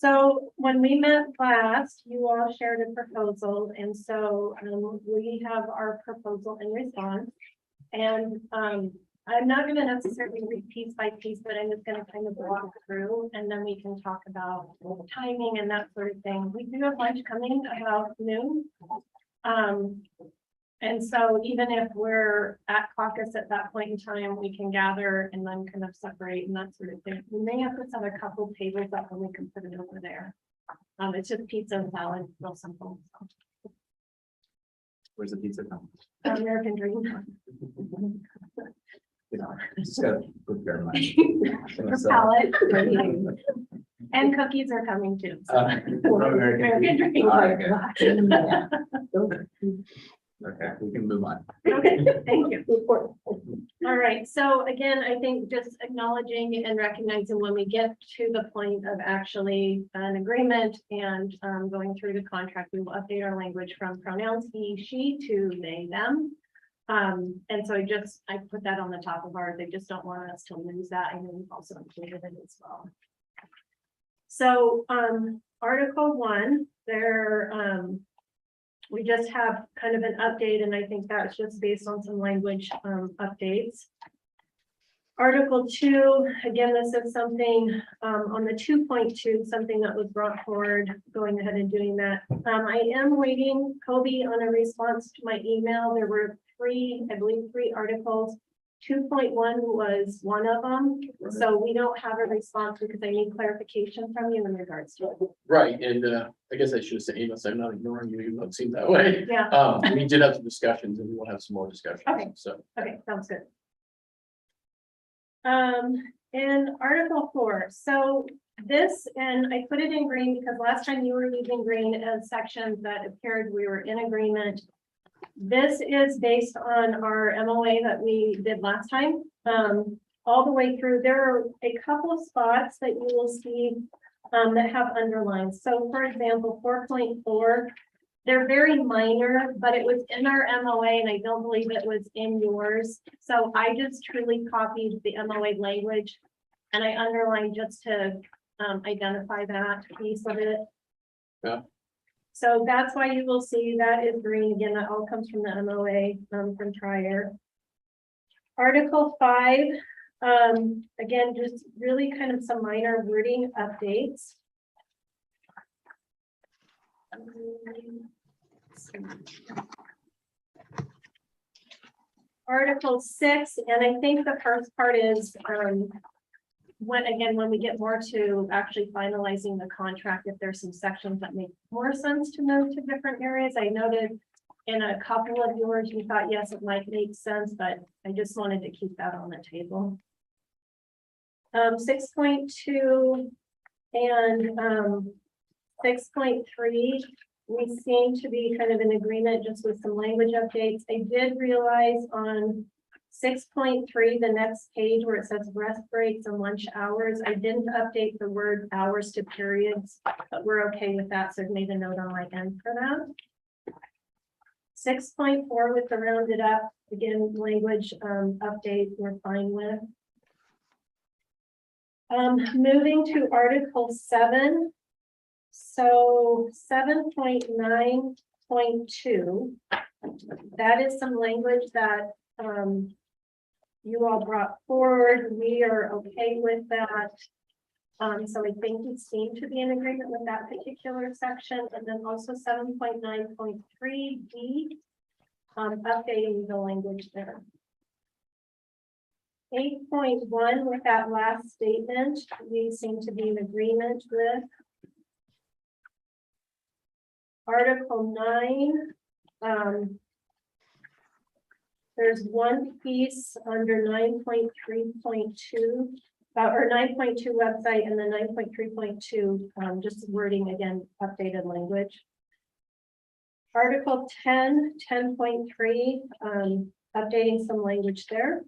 So when we met last, you all shared a proposal, and so we have our proposal in response. And I'm not going to necessarily read piece by piece, but I'm just going to kind of walk through, and then we can talk about timing and that sort of thing. We do have lunch coming about noon. And so even if we're at caucus at that point in time, we can gather and then kind of separate and that sort of thing. We may have to set a couple tables up and we can put it over there. It's just pizza and salad, real simple. Where's the pizza from? American Dream. Just gotta prepare mine. For palate. And cookies are coming too. So. American Dream. Okay, we can move on. Okay, thank you. All right, so again, I think just acknowledging and recognizing when we get to the point of actually an agreement and going through the contract, we will update our language from pronouns he, she to they, them. And so I put that on the top of ours. I just don't want us to lose that. I know we've also included it as well. So Article 1, we just have kind of an update, and I think that's just based on some language updates. Article 2, again, this is something on the 2.2, something that was brought forward, going ahead and doing that. I am waiting, Kobe, on a response to my email. There were three articles. 2.1 was one of them. So we don't have a response because I need clarification from you in regards to it. Right, and I guess I should have said email, so I'm not ignoring you, even though it seems that way. Yeah. We did have some discussions and we will have some more discussions. Okay. So. Okay, sounds good. And Article 4, so this, and I put it in green because last time you were using green as sections that appeared we were in agreement. This is based on our MOA that we did last time, all the way through. There are a couple of spots that you will see that have underlines. So for example, 4.4, they're very minor, but it was in our MOA and I don't believe it was in yours. So I just truly copied the MOA language and I underlined just to identify that piece of it. Yeah. So that's why you will see that is green. Again, that all comes from the MOA from Trier. Article 5, again, just really kind of some minor wording updates. Article 6, and I think the first part is when we get more to actually finalizing the contract, if there's some sections that make more sense to move to different areas. I noted in a couple of yours, you thought, yes, it might make sense, but I just wanted to keep that on the table. 6.2 and 6.3, we seem to be kind of in agreement just with some language updates. I did realize on 6.3, the next page where it says rest breaks and lunch hours, I didn't update the word hours to periods, but we're okay with that. So I've made a note on my end for that. 6.4 with the rounded up, again, language update, we're fine with. Moving to Article 7. So 7.9.2, that is some language that you all brought forward. We are okay with that. So I think you seem to be in agreement with that particular section. And then also 7.9.3D, updating the language there. 8.1 with that last statement, we seem to be in agreement with. Article 9, there's one piece under 9.3.2 or 9.2 website and then 9.3.2, just wording again, updated language. Article 10, 10.3, updating some language there.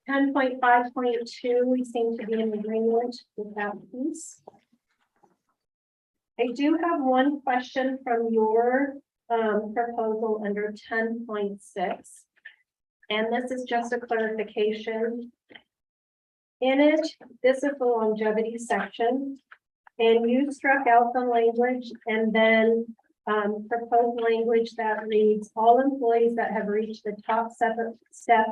10.5.2, we seem to be in agreement with that piece. I do have one question from your proposal under 10.6, and this is just a clarification. In it, this is the longevity section. And you struck out the language and then proposed language that reads, all employees that have reached the top step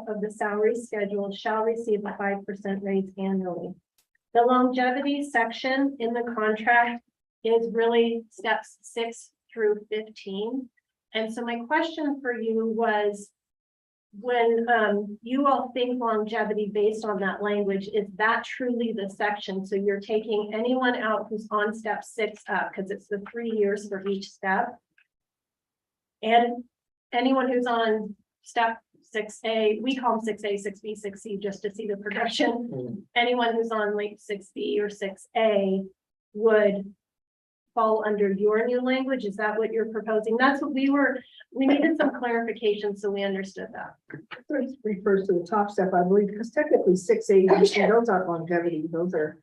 of the salary schedule shall receive a 5% raise annually. The longevity section in the contract is really steps 6 through 15. And so my question for you was, when you all think longevity based on that language, is that truly the section? So you're taking anyone out who's on step 6 up, because it's the 3 years for each step. And anyone who's on step 6A, we call them 6A, 6B, 6C, just to see the progression. Anyone who's on like 6B or 6A would fall under your new language. Is that what you're proposing? That's what we needed some clarification so we understood that. This refers to the top step, I believe, because technically 6A, those aren't longevity, those are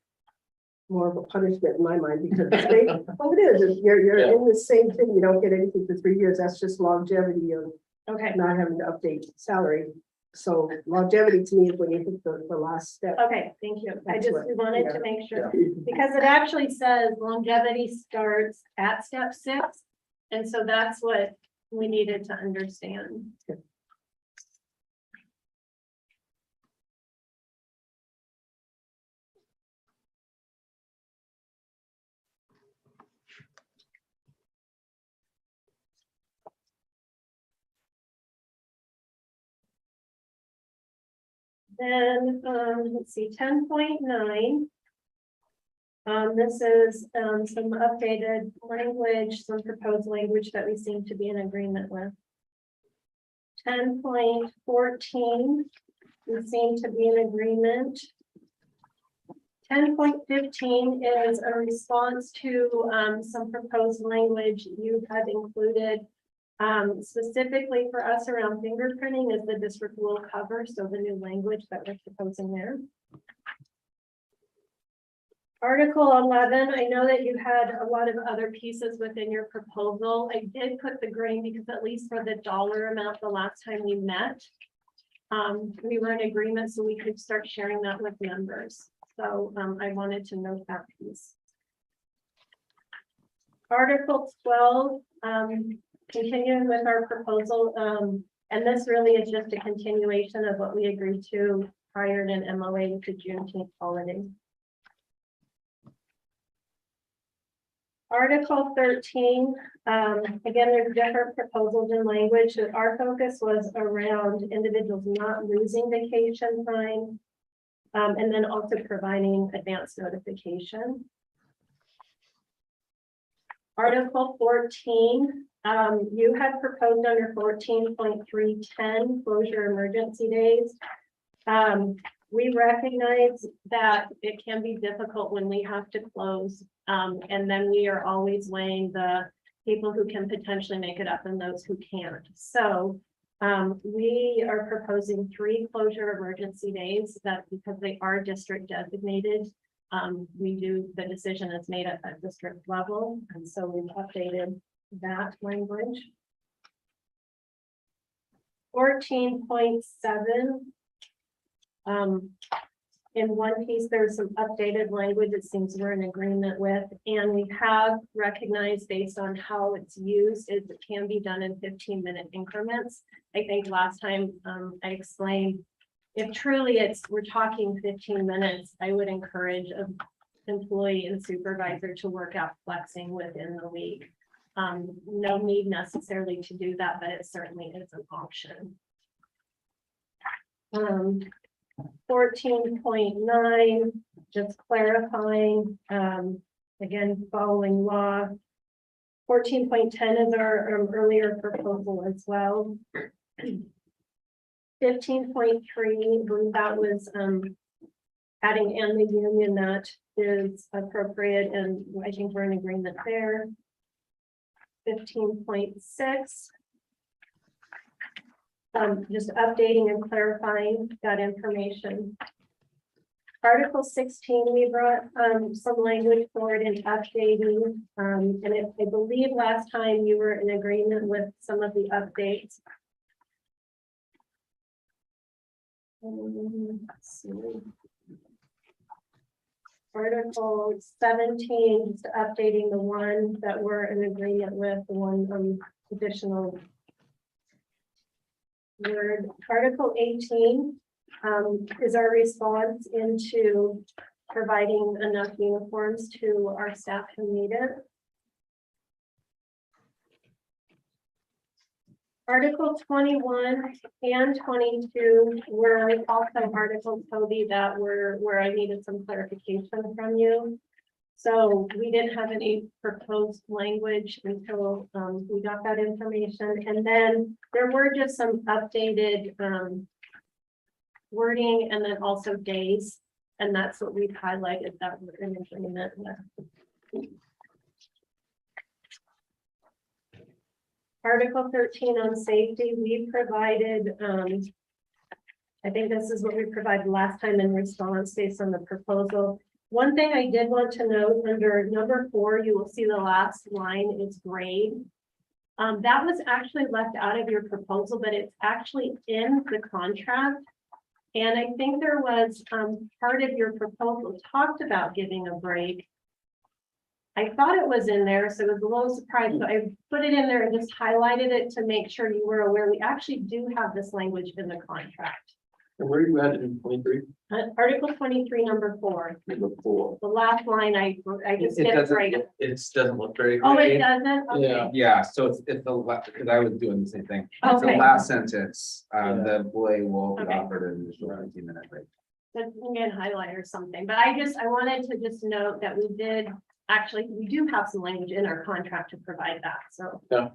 more of a punishment in my mind, because they, well, it is, you're in the same thing, you don't get anything for 3 years, that's just longevity of Okay, not having to update salary. So longevity to me is when you hit the last step. okay, thank you. I That's just what- wanted to yeah. make sure, because it actually says longevity starts at step 6. And so that's what we needed to understand. Then, let's see, 10.9. This is some updated language, some proposed language that we seem to be in agreement with. 10.14, we seem to be in agreement. 10.15 is a response to some proposed language you had included. Specifically for us around fingerprinting is the district will cover, so the new language that we're proposing there. Article 11, I know that you had a lot of other pieces within your proposal. I did put the green because at least for the dollar amount, the last time we met, we were in agreement so we could start sharing that with members. So I wanted to note that piece. Article 12, continuing with our proposal, and this really is just a continuation of what we agreed to prior to an MOA with the Juneteenth holiday. Article 13, again, there's different proposals in language. Our focus was around individuals not losing vacation time, and then also providing advance notification. Article 14, you had proposed under 14.310 closure emergency days. We recognize that it can be difficult when we have to close, and then we are always weighing the people who can potentially make it up and those who can't. So we are proposing 3 closure emergency days, that because they are district designated, the decision is made at that district level, and so we've updated that language. 14.7. In one piece, there's some updated language it seems we're in agreement with, and we have recognized based on how it's used, is it can be done in 15-minute increments. I think last time I explained, if truly we're talking 15 minutes, I would encourage an employee and supervisor to work out flexing within the week. No need necessarily to do that, but it certainly is an option. 14.9, just clarifying, again, following law. 14.10 is our earlier proposal as well. 15.3, that was adding and the union, that is appropriate, and I think we're in agreement there. 15.6. Just updating and clarifying that information. Article 16, we brought some language forward in updating, and I believe last time you were in agreement with some of the updates. Let's see. Article 17, just updating the one that we're in agreement with, the one additional word. Article 18 is our response into providing enough uniforms to our staff who need it. Article 21 and 22 were also articles, Toby, that were where I needed some clarification from you. So we didn't have any proposed language until we got that information. And then there were just some updated wording and then also days. And that's what we've highlighted that we're in agreement with. Article 13 on safety, we provided, I think this is what we provided last time in response based on the proposal. One thing I did want to note under number 4, you will see the last line is grade. That was actually left out of your proposal, but it's actually in the contract. And I think there was part of your proposal talked about giving a break. I thought it was in there, so I was a little surprised, but I put it in there and just highlighted it to make sure you were aware. We actually do have this language in the contract. And where are you at in 23? Article 23, number 4, Number 4. the last line, I just It did doesn't, right. it doesn't look very. Oh, it great. doesn't? Okay. Yeah. Yeah, so it's the, because I was doing the same thing. It's the Okay. last sentence, Yeah. the employee will be Okay. offered an additional 15-minute break. That's again highlight or something, but I wanted to just note that we did, actually, we do have some language in our contract to provide that, so. Yeah.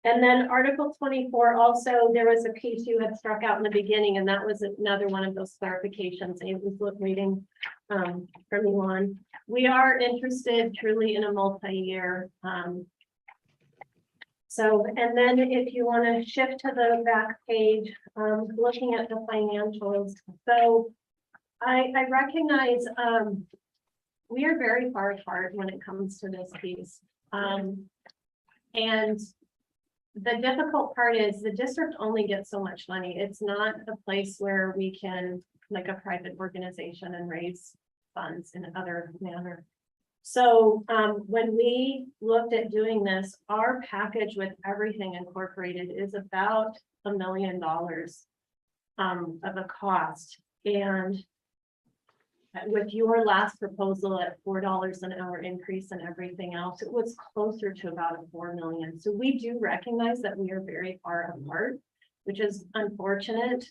And then Article 24, also, there was a piece you had struck out in the beginning, and that was another one of those clarifications. I was reading from you on. We are interested truly in a multi-year. So, and then if you want to shift to the back page, looking at the financials. So I recognize we are very far apart when it comes to this piece. And the difficult part is the district only gets so much money. It's not a place where we can, like a private organization, and raise funds in another manner. So when we looked at doing this, our package with everything incorporated is about $1 million of a cost. And with your last proposal at $4 an hour increase and everything else, it was closer to about $4 million. So we do recognize that we are very far apart, which is unfortunate.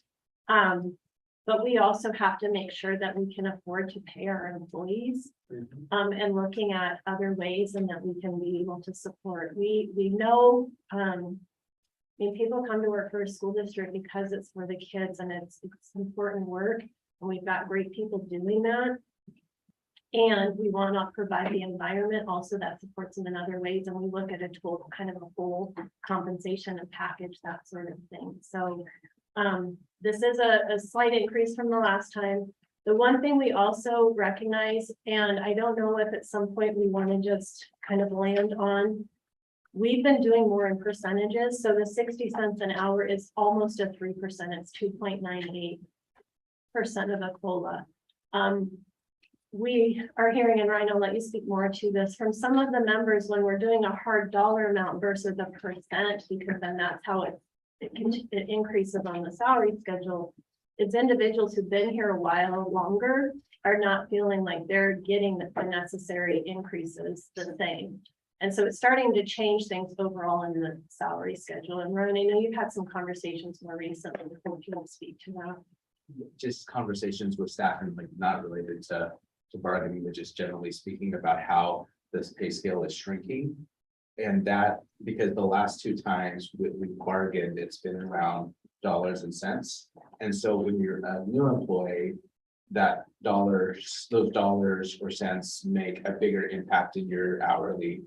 But we also have to make sure that we can afford to pay our employees, and looking at other ways and that we can be able to support. We know, I mean, people come to work for a school district because it's for the kids and it's important work. And we've got great people doing that. And we want to provide the environment also that supports them in other ways. And we look at a total kind of a full compensation and package, that sort of thing. So this is a slight increase from the last time. The one thing we also recognize, and I don't know if at some point we want to just kind of land on, we've been doing more in percentages. So the 60 cents an hour is almost a 3%. It's 2.98% of a COLA. We are hearing, and Ryan, I'll let you speak more to this, from some of the members when we're doing a hard dollar amount versus a percent, because then that's how it increases on the salary schedule. It's individuals who've been here a while longer are not feeling like they're getting the necessary increases the same. And so it's starting to change things overall in the salary schedule. And Ryan, I know you've had some conversations more recently. I think you want to speak to that. Just conversations with staff and like not related to bargaining, but just generally speaking about how this pay scale is shrinking. And that because the last 2 times we bargained, it's been around dollars and cents. And so when you're a new employee, those dollars or cents make a bigger impact in your hourly,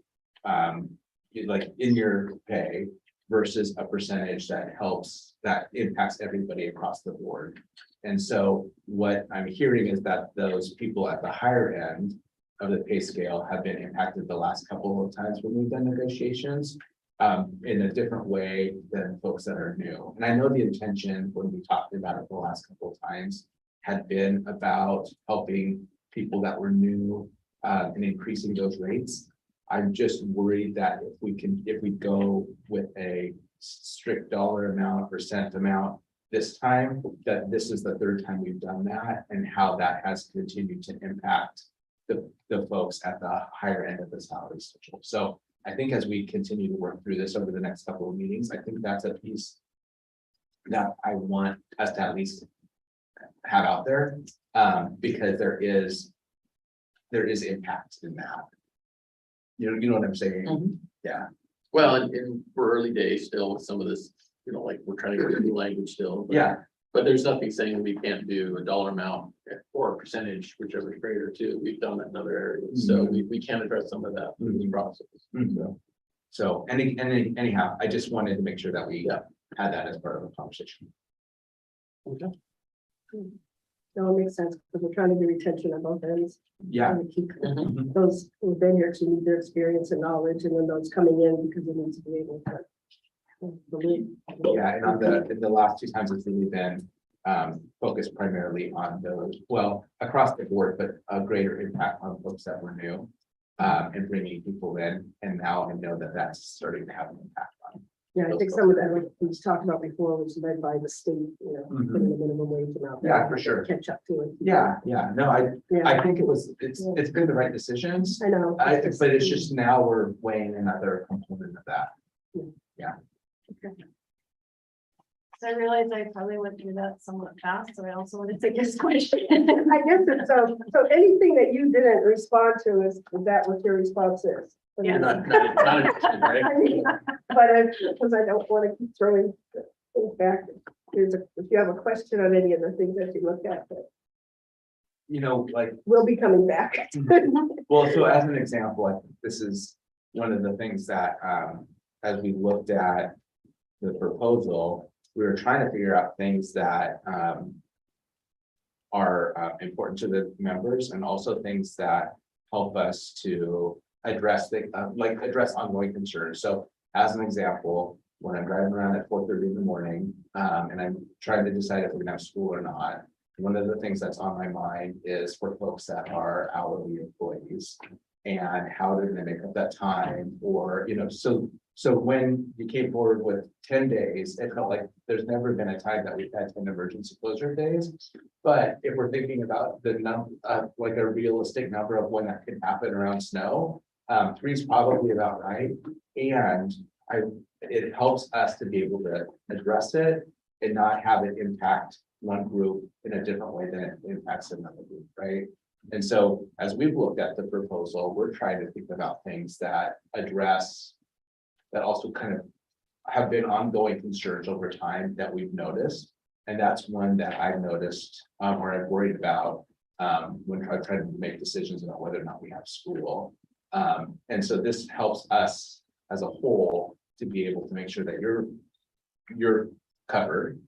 like in your pay versus a percentage that impacts everybody across the board. And so what I'm hearing is that those people at the higher end of the pay scale have been impacted the last couple of times when we've done negotiations in a different way than folks that are new. And I know the intention when we talked about it the last couple of times had been about helping people that were new and increasing those rates. I'm just worried that if we go with a strict dollar amount or cent amount this time, that this is the third time we've done that, and how that has continued to impact the folks at the higher end of the salary schedule. So I think as we continue to work through this over the next couple of meetings, I think that's a piece that I want us to at least have out there, because there is impact in that. You know what I'm saying? Yeah. Well, and we're early days still with some of this, like we're trying to get a new language still. Yeah. But there's nothing saying we can't do a dollar amount or a percentage, whichever is greater too. We've done that in other areas, so we can address some of that through the process. So anyhow, I just wanted to make sure that we had that as part of the conversation. Okay. No, it makes sense, because we're trying to do retention on both ends. Yeah. And keep those who've been here to need their experience and knowledge, and then those coming in because they need to be able to. Yeah, and in the last two times it's really been focused primarily on those, well, across the board, but a greater impact on folks that were new and bringing people in. And now I know that that's starting to have an impact on. Yeah, I think some of that, like we just talked about before, was led by the state, putting the minimum wage amount. Yeah, for sure. Catch up to it. Yeah, no, I think it's been the right decisions. I know. But it's just now we're weighing another component of that. So I realized I probably went through that somewhat fast, so I also wanted to get this question. I guess it's so anything that you didn't respond to is that what your response is? Yeah. Not interested, right? I mean, but because I don't want to keep throwing things back. If you have a question on any of the things that you looked at, but Like, we'll be coming back. well, so as an example, I think this is one of the things that as we looked at the proposal, we were trying to figure out things that are important to the members, and also things that help us to address address ongoing concerns. So as an example, when I'm driving around at 4:30 in the morning, and I'm trying to decide if we're gonna have school or not, one of the things that's on my mind is for folks that are hourly employees and how they're gonna make up that time, or, so when you came forward with 10 days, it felt like there's never been a time that we've had 10 emergency closure days. But if we're thinking about the number, like a realistic number of when that could happen around snow, 3 is probably about right. And it helps us to be able to address it and not have it impact one group in a different way than it impacts another group, right? And so as we've looked at the proposal, we're trying to think about things that address that also kind of have been ongoing concerns over time that we've noticed. And that's one that I've noticed or I've worried about when I try to make decisions about whether or not we have school. And so this helps us as a whole to be able to make sure that you're covered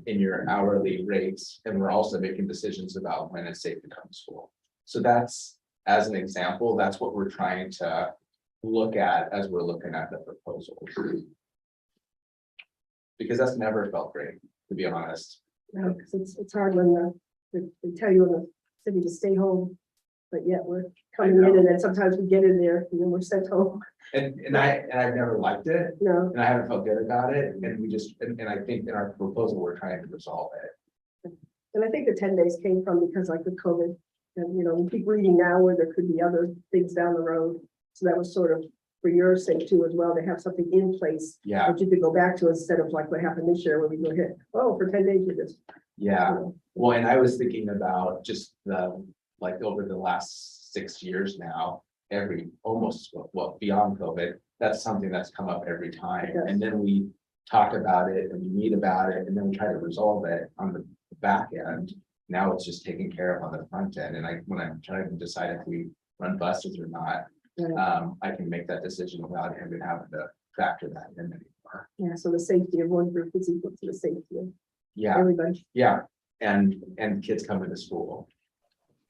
in your hourly rates, and we're also making decisions about when it's safe to come to school. So that's, as an example, that's what we're trying to look at as we're looking at the proposal. Because that's never felt great, to be honest. No, because it's hard when they tell you in the city to stay home, but yet we're coming in, and then sometimes we get in there and then we're sent home. And I've never liked it, No, and I haven't felt good about it, and we just, and I think in our proposal, we're trying to resolve it. and I think the 10 days came from because like with COVID, and we keep reading now where there could be other things down the road. So that was sort of for your sake too, as well, to have something in place Yeah, that you could go back to instead of like what happened this year where we go hit, oh, for 10 days you just. yeah. Well, and I was thinking about just over the last 6 years now, beyond COVID, that's something that's come up every time. Yes. And then we talk about it and we meet about it, and then we try to resolve it on the back end. Now it's just taken care of on the front end. And when I'm trying to decide if we run buses or not, I can make that decision without even having to factor that in anymore. Yeah, so the safety of one group is equal to the safety of Yeah, everybody. yeah. And kids coming to school.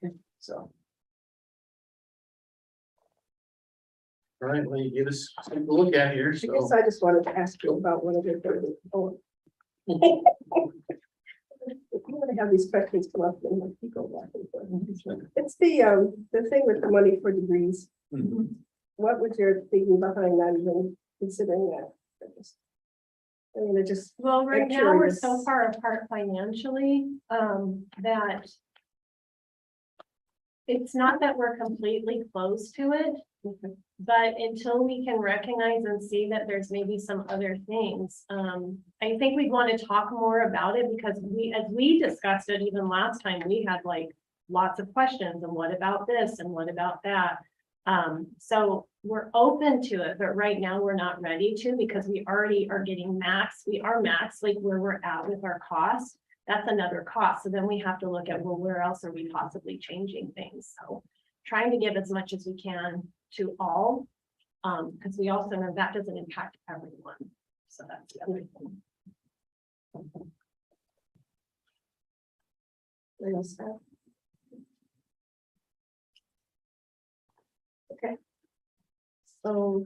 Okay. So. All right, well, you give us something to look at here, I so. guess I just wanted to ask you about one of the things. Oh. If you want to have these questions come up, then like, you go back and forth. It's the thing with the money for degrees. Mhm. What was your thinking behind not even considering that? I mean, it just, Well, right I'm now, we're so curious. far apart financially, that it's not that we're completely close to it, but until we can recognize and see that there's maybe some other things, I think we'd want to talk more about it because as we discussed it even last time, we had like lots of questions and what about this and what about that? So we're open to it, but right now we're not ready to because we already are getting max. We are max, like where we're at with our cost. That's another cost. So then we have to look at, well, where else are we possibly changing things? So trying to give as much as we can to all, because we also know that doesn't impact everyone. So that's the other thing. what else? Okay. So.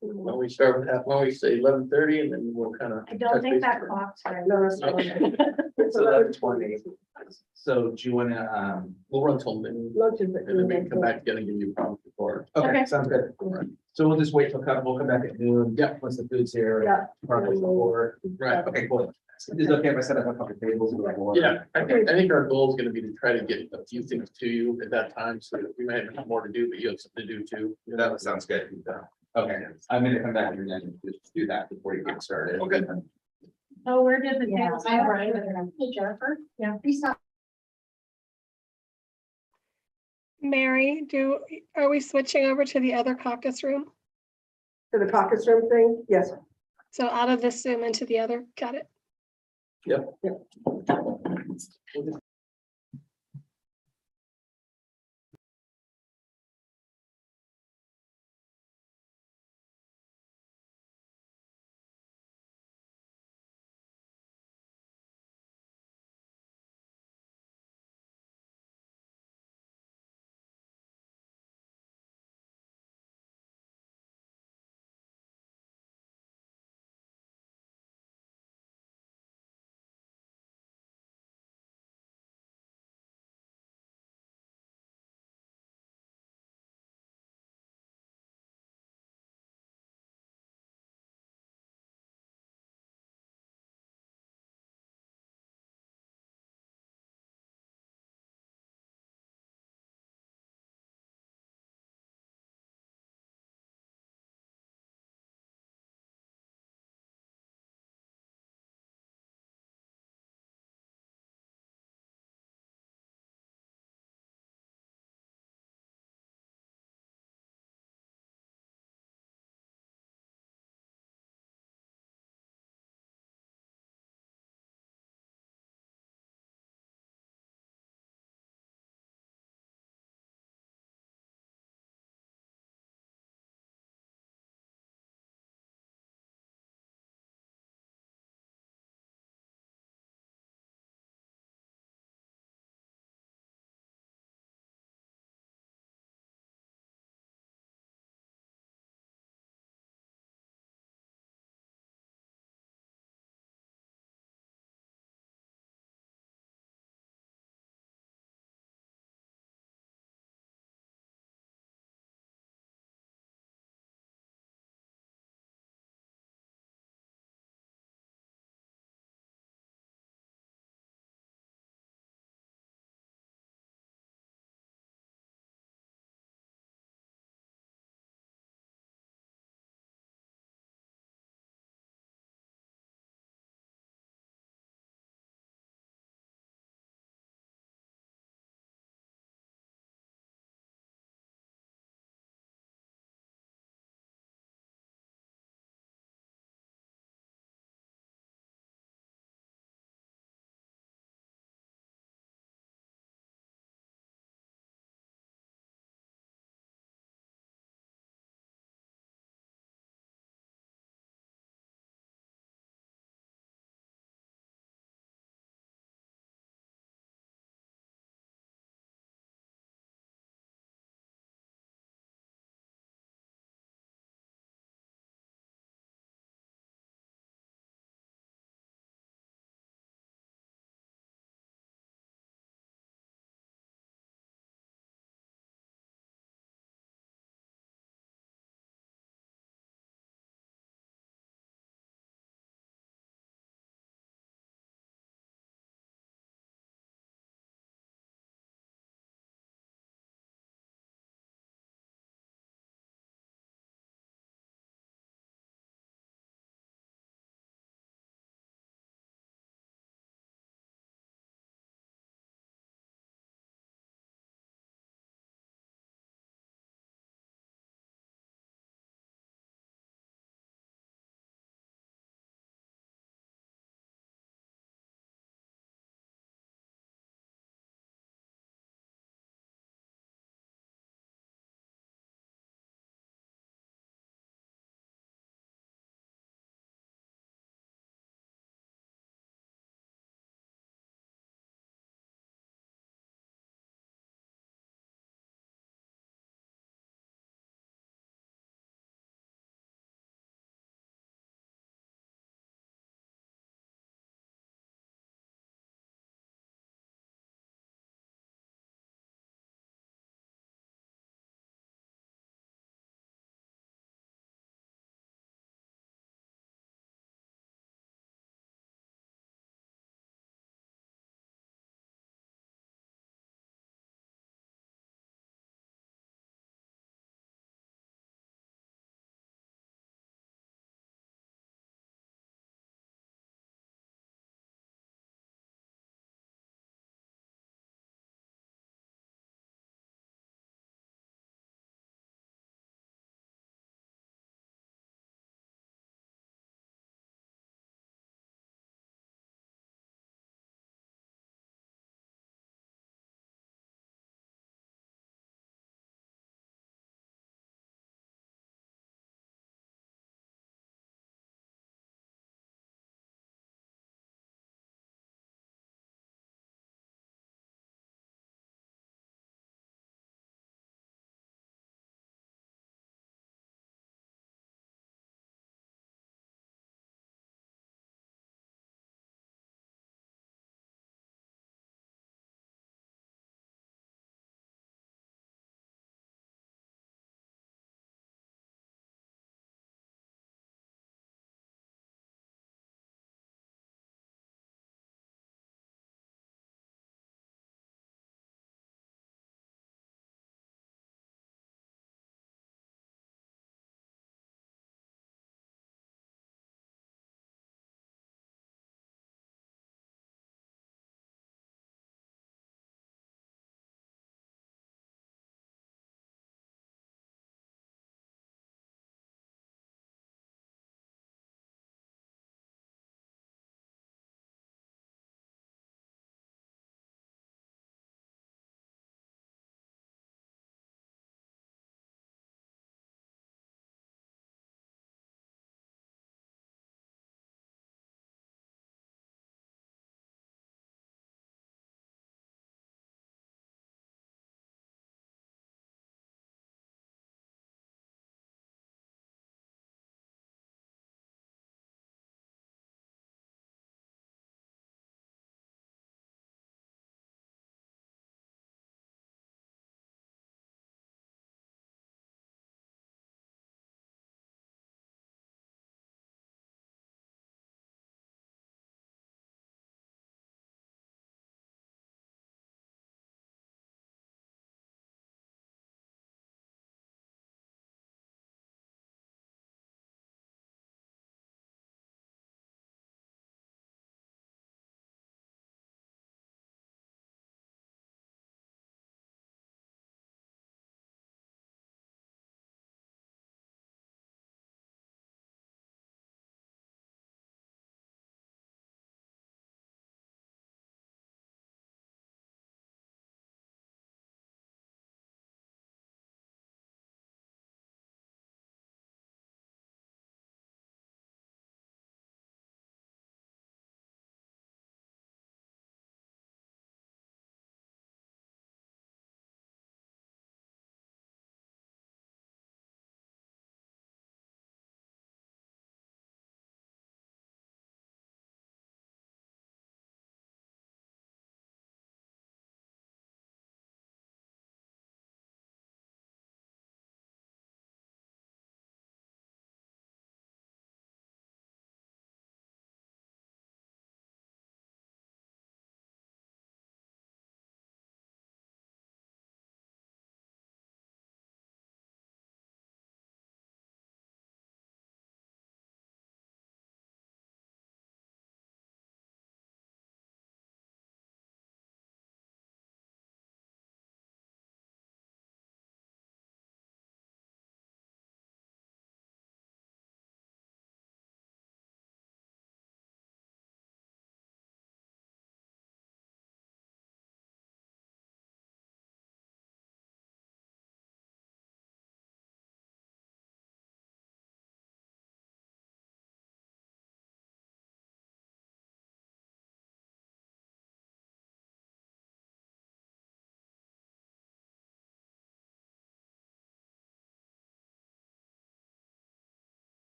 When we start with that, when we say 11:30 and then we'll kind of. I don't think that clock's right. No, it's not. It's 11:20. So do you wanna, We'll run till noon, Lunch is at and then we can noon, come back again and give you a problem before. okay, Okay. sounds good. So we'll just wait till, we'll come back at noon. Yeah. Once the food's here. Yeah. Progress report. Right. Okay, cool. Is it okay if I set up a couple tables? and like more? Yeah, I think our goal is gonna be to try to get a few things to you at that time, so that we might have more to do, but you have something to do too. That sounds good. Okay, I'm gonna come back and then just do that before you get started. Okay. Oh, where did the Yeah, tables? I go? have Hey, Jennifer. Yeah. Please stop. Mary, are we switching over to the other caucus room? To the caucus room thing, yes. So out of this Zoom into the other, got it? Yep.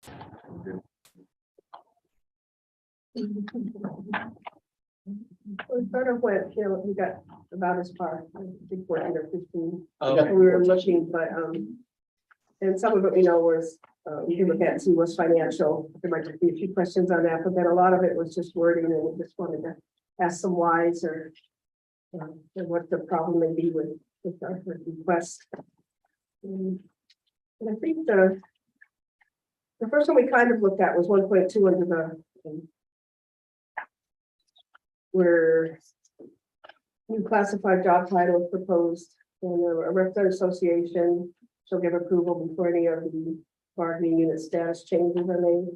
We sort of went, we got about as far, I think 14 or 15. Okay. We were looking, but, and some of it, was, we can look at and see was financial. There might just be a few questions on that, but then a lot of it was just wording, and we just wanted to ask some whys or and what the problem may be with our request. And I think the first one we kind of looked at was 1.2 under the where new classified job titles proposed, and a representative association shall give approval before any of the bargaining unit status changes are made.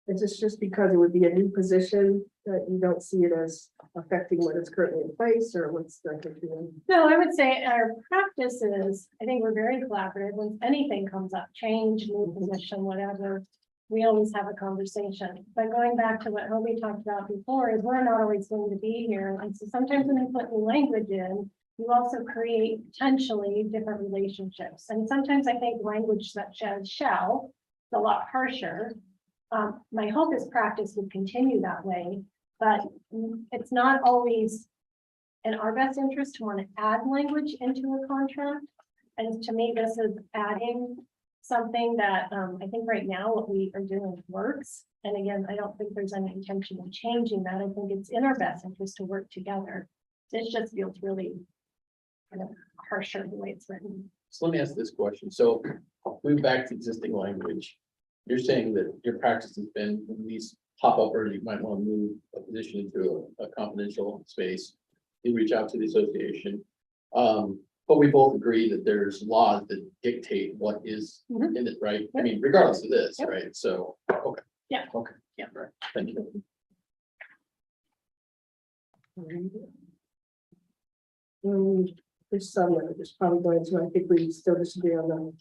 Is this just because it would be a new position that you don't see it as affecting what is currently in place, or what's the doing? No, I would say our practice is, I think we're very collaborative. When anything comes up, change, new position, whatever, we always have a conversation. But going back to what Hobie talked about before, is we're not always going to be here. And so sometimes when you put new language in, you also create potentially different relationships. And sometimes I think language such as shall is a lot harsher. My hope is practice would continue that way, but it's not always in our best interest to want to add language into a contract. And to me, this is adding something that I think right now what we are doing works. And again, I don't think there's any intention of changing that. I think it's in our best interest to work together. This just feels really kind of harsher the way it's written. So let me ask this question. So moving back to existing language, you're saying that your practice has been when these pop up, or you might want to move a position into a confidential space, you reach out to the association. But we both agree that there's laws that dictate what is Mhm. in it, right? I Yep. mean, regardless of this, Yep. right? So, okay. Yeah. Okay. Yeah. Right. Thank you. There's some that are just probably going to, I think we still disagree on the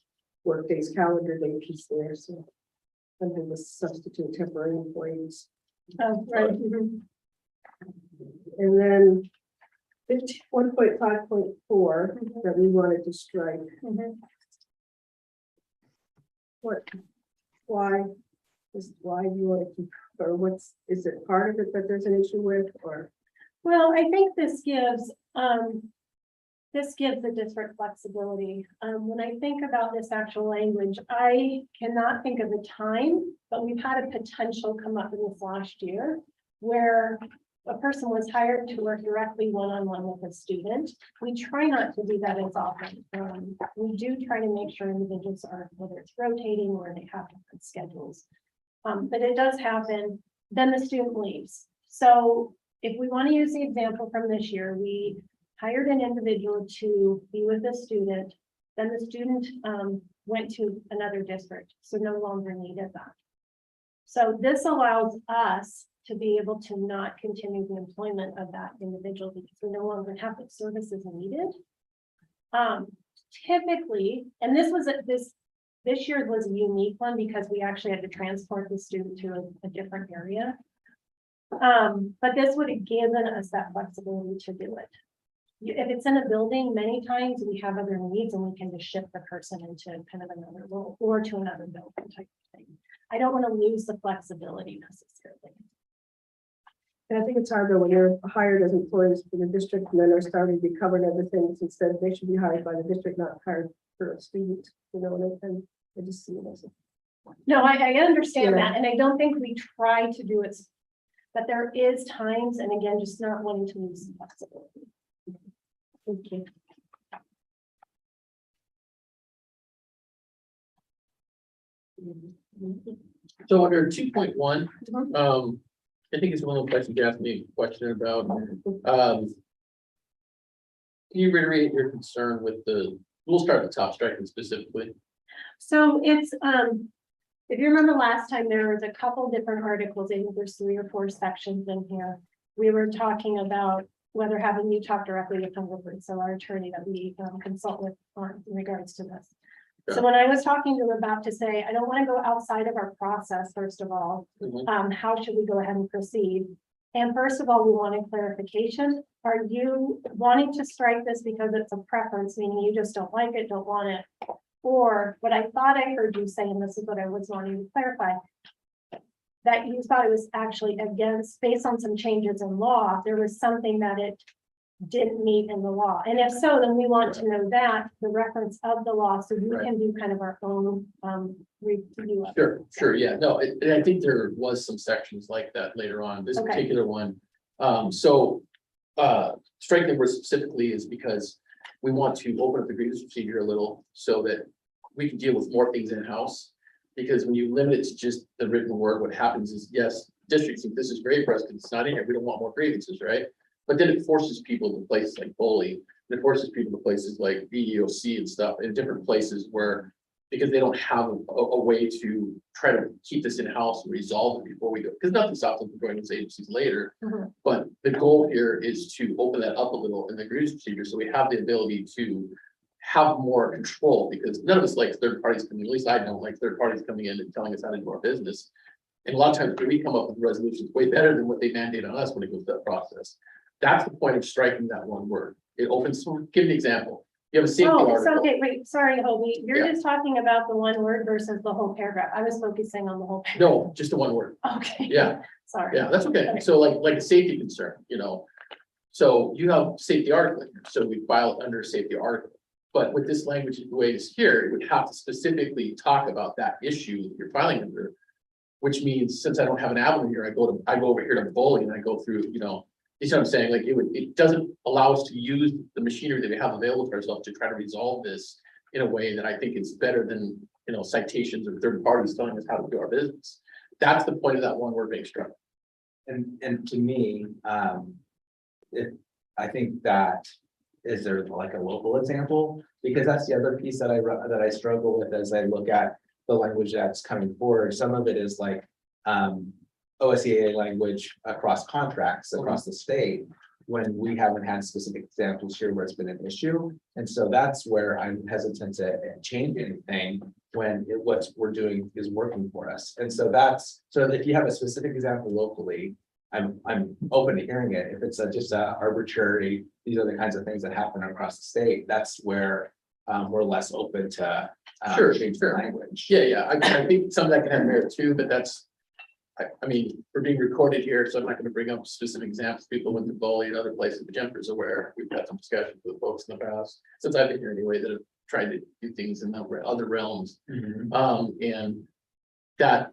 workdays calendar day piece there, so. Under the substitute temporary employees. Oh, right. Mhm. And then 1.5.4 that we wanted to strike. Mhm. Why do you want to keep, or is it part of it that there's an issue with, or? Well, I think this gives the district flexibility. When I think about this actual language, I cannot think of a time, but we've had a potential come up in this last year where a person was hired to work directly one-on-one with a student. We try not to do that as often. We do try to make sure individuals are, whether it's rotating or they have different schedules. But it does happen, then the student leaves. So if we want to use the example from this year, we hired an individual to be with a student, then the student went to another district, so no longer needed that. So this allows us to be able to not continue the employment of that individual because we no longer have the services needed. Typically, and this year was a unique one because we actually had to transport the student to a different area. But this would have given us that flexibility to do it. If it's in a building, many times we have other needs and we can just shift the person into kind of another role or to another building type of thing. I don't want to lose the flexibility necessarily. And I think it's hard though, when you're hired as employees for the district and then they're starting to be covered everything, instead they should be hired by the district, not hired for a student, and I just see it as a. No, I understand Yeah. that, and I don't think we try to do it, but there is times, and again, just not wanting to lose the flexibility. Thank you. So under 2.1, Mhm. I think it's one of the questions you asked me a question about. Can you reiterate your concern with we'll start at the top, striking specifically. So it's, if you remember last time, there was a couple different articles, I think there's 3 or 4 sections in here. We were talking about whether having you talk directly with Hungerford, so our attorney that we consult with in regards to this. So when I was talking to him about to say, I don't want to go outside of our process, first of all, Mhm. how should we go ahead and proceed? And first of all, we want a clarification. Are you wanting to strike this because it's a preference, meaning you just don't like it, don't want it? Or what I thought I heard you say, and this is what I was wanting to clarify, that you thought it was actually against, based on some changes in law, there was something that it didn't meet in the law. And if so, then we want to know that, the reference of the law, so we Right. can do kind of our own review of it. Sure, yeah, no, and I think there was some sections like that later on, this Okay. particular one. Striking the word specifically is because we want to open up the grievance procedure a little so that we can deal with more things in-house. Because when you limit it to just the written word, what happens is, yes, districts think this is great for us because it's not in here, we don't want more grievances, right? But then it forces people to places like Foley, and it forces people to places like BEOC and stuff, in different places where, because they don't have a way to try to keep this in-house and resolve it before we go, because nothing stops them from going to these agencies later. Mhm. But the goal here is to open that up a little in the grievance procedure, so we have the ability to have more control, because none of us like third parties coming, at least I don't like third parties coming in and telling us how to do our business. And a lot of times we come up with resolutions way better than what they mandate on us when it goes to that process. That's the point of striking that one word. It opens, give an example. You have a safety Oh, so, article. okay, wait, sorry, Hobie, you're Yeah. just talking about the one word versus the whole paragraph. I was focusing on the whole. No, just the one word. Okay. Yeah. Sorry. Yeah, that's okay. Okay. So like a safety concern, you know. So you have safety article, in here, so we file it under safety article. But with this language, the way it is here, it would have to specifically talk about that issue that you're filing under. Which means since I don't have an avenue here, I go over here to Bully and I go through, you know, you see what I'm saying? Like it doesn't allow us to use the machinery that we have available to ourselves to try to resolve this in a way that I think is better than, you know, citations or third parties telling us how to do our business. That's the point of that one word being struck. And to me, I think that, is there like a local example? Because that's the other piece that I struggle with as I look at the language that's coming forward. Some of it is like OSCA language across contracts across the state, when we haven't had specific examples here where it's been an issue. And so that's where I'm hesitant to change anything when what we're doing is working for us. And so so if you have a specific example locally, I'm open to hearing it. If it's just a arbitrary, these are the kinds of things that happen across the state, that's where we're less open to change the language. Yeah, I think some of that can have merit too, but that's, I mean, we're being recorded here, so I'm not gonna bring up specific examples. People went to Bully and other places, but Jennifer's aware. We've had some discussions with folks in the past, since I've been here anyway, that have tried to do things in other realms. And that,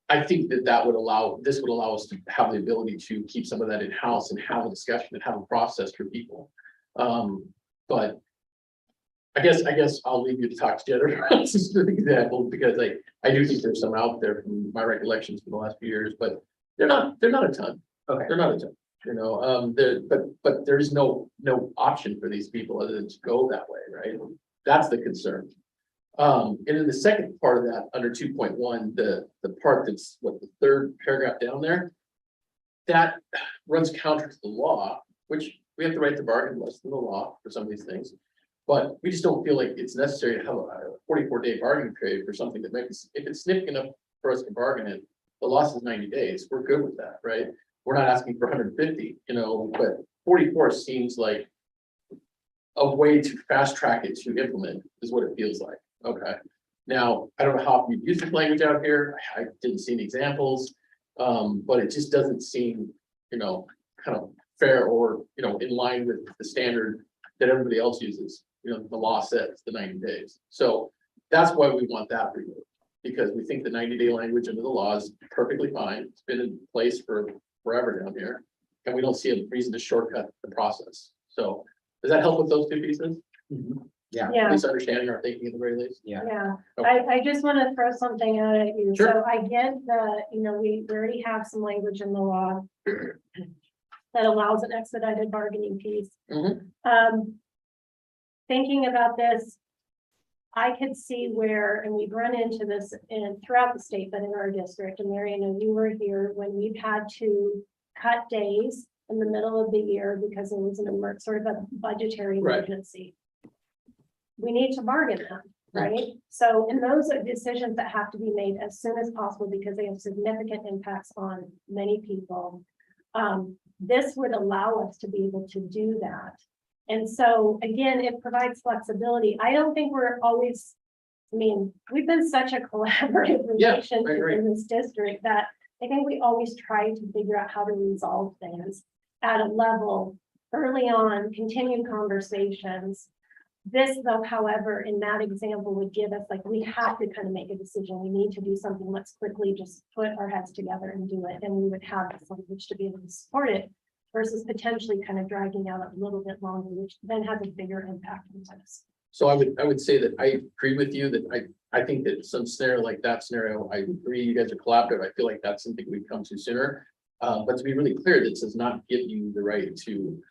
I think this would allow us to have the ability to keep some of that in-house and have a discussion and have a process for people. But I guess I'll leave you to talk to Jennifer about specific examples, because I do think there's some out there from my recollections from the last few years, but they're not a ton. Okay. They're not a ton, you know, but there's no option for these people other than to go that way, right? That's the concern. And in the second part of that, under 2.1, the part that's what the third paragraph down there, that runs counter to the law, which we have the right to bargain less than the law for some of these things. But we just don't feel like it's necessary to have a 44-day bargaining period for something that makes, if it's significant enough for us to bargain it, the loss is 90 days. We're good with that, right? We're not asking for 150, you know, but 44 seems like a way to fast track it to implement is what it feels like. Okay. Now, I don't know how we use this language out here. I didn't see any examples, but it just doesn't seem, you know, kind of fair or, you know, in line with the standard that everybody else uses. You know, the law says the 90 days. So that's why we want that removed, because we think the 90-day language under the law is perfectly fine. It's been in place for forever down here, and we don't see a reason to shortcut the process. So does that help with those two pieces? Yeah. At Yeah, least understanding our thinking at the very least. yeah. Okay. I just want to throw something out at you. Sure. So I get the, you know, we already have some language in the law that allows an expedited bargaining piece. Mhm. Thinking about this, I could see where, and we've run into this throughout the state, but in our district, and Mary, I know you were here when we've had to cut days in the middle of the year because it was sort of a budgetary Right. emergency. We need to bargain them, right? So, and those are decisions that have to be made as soon as possible because they have significant impacts on many people. This would allow us to be able to do that. And so, again, it provides flexibility. I don't think we're always I mean, we've been such a collaborative Yeah, I relationship agree. in this district that I think we always try to figure out how to resolve things at a level early on, continued conversations. This though, however, in that example would give us, like, we have to kind of make a decision. We need to do something. Let's quickly just put our heads together and do it. And we would have this language to be able to support it versus potentially kind of dragging out a little bit longer, which then has a bigger impact on us. So I would say that I agree with you that I think that some scenario like that scenario, I agree, you guys are collaborative. I feel like that's something we've come to sooner. But to be really clear, this does not give you the right to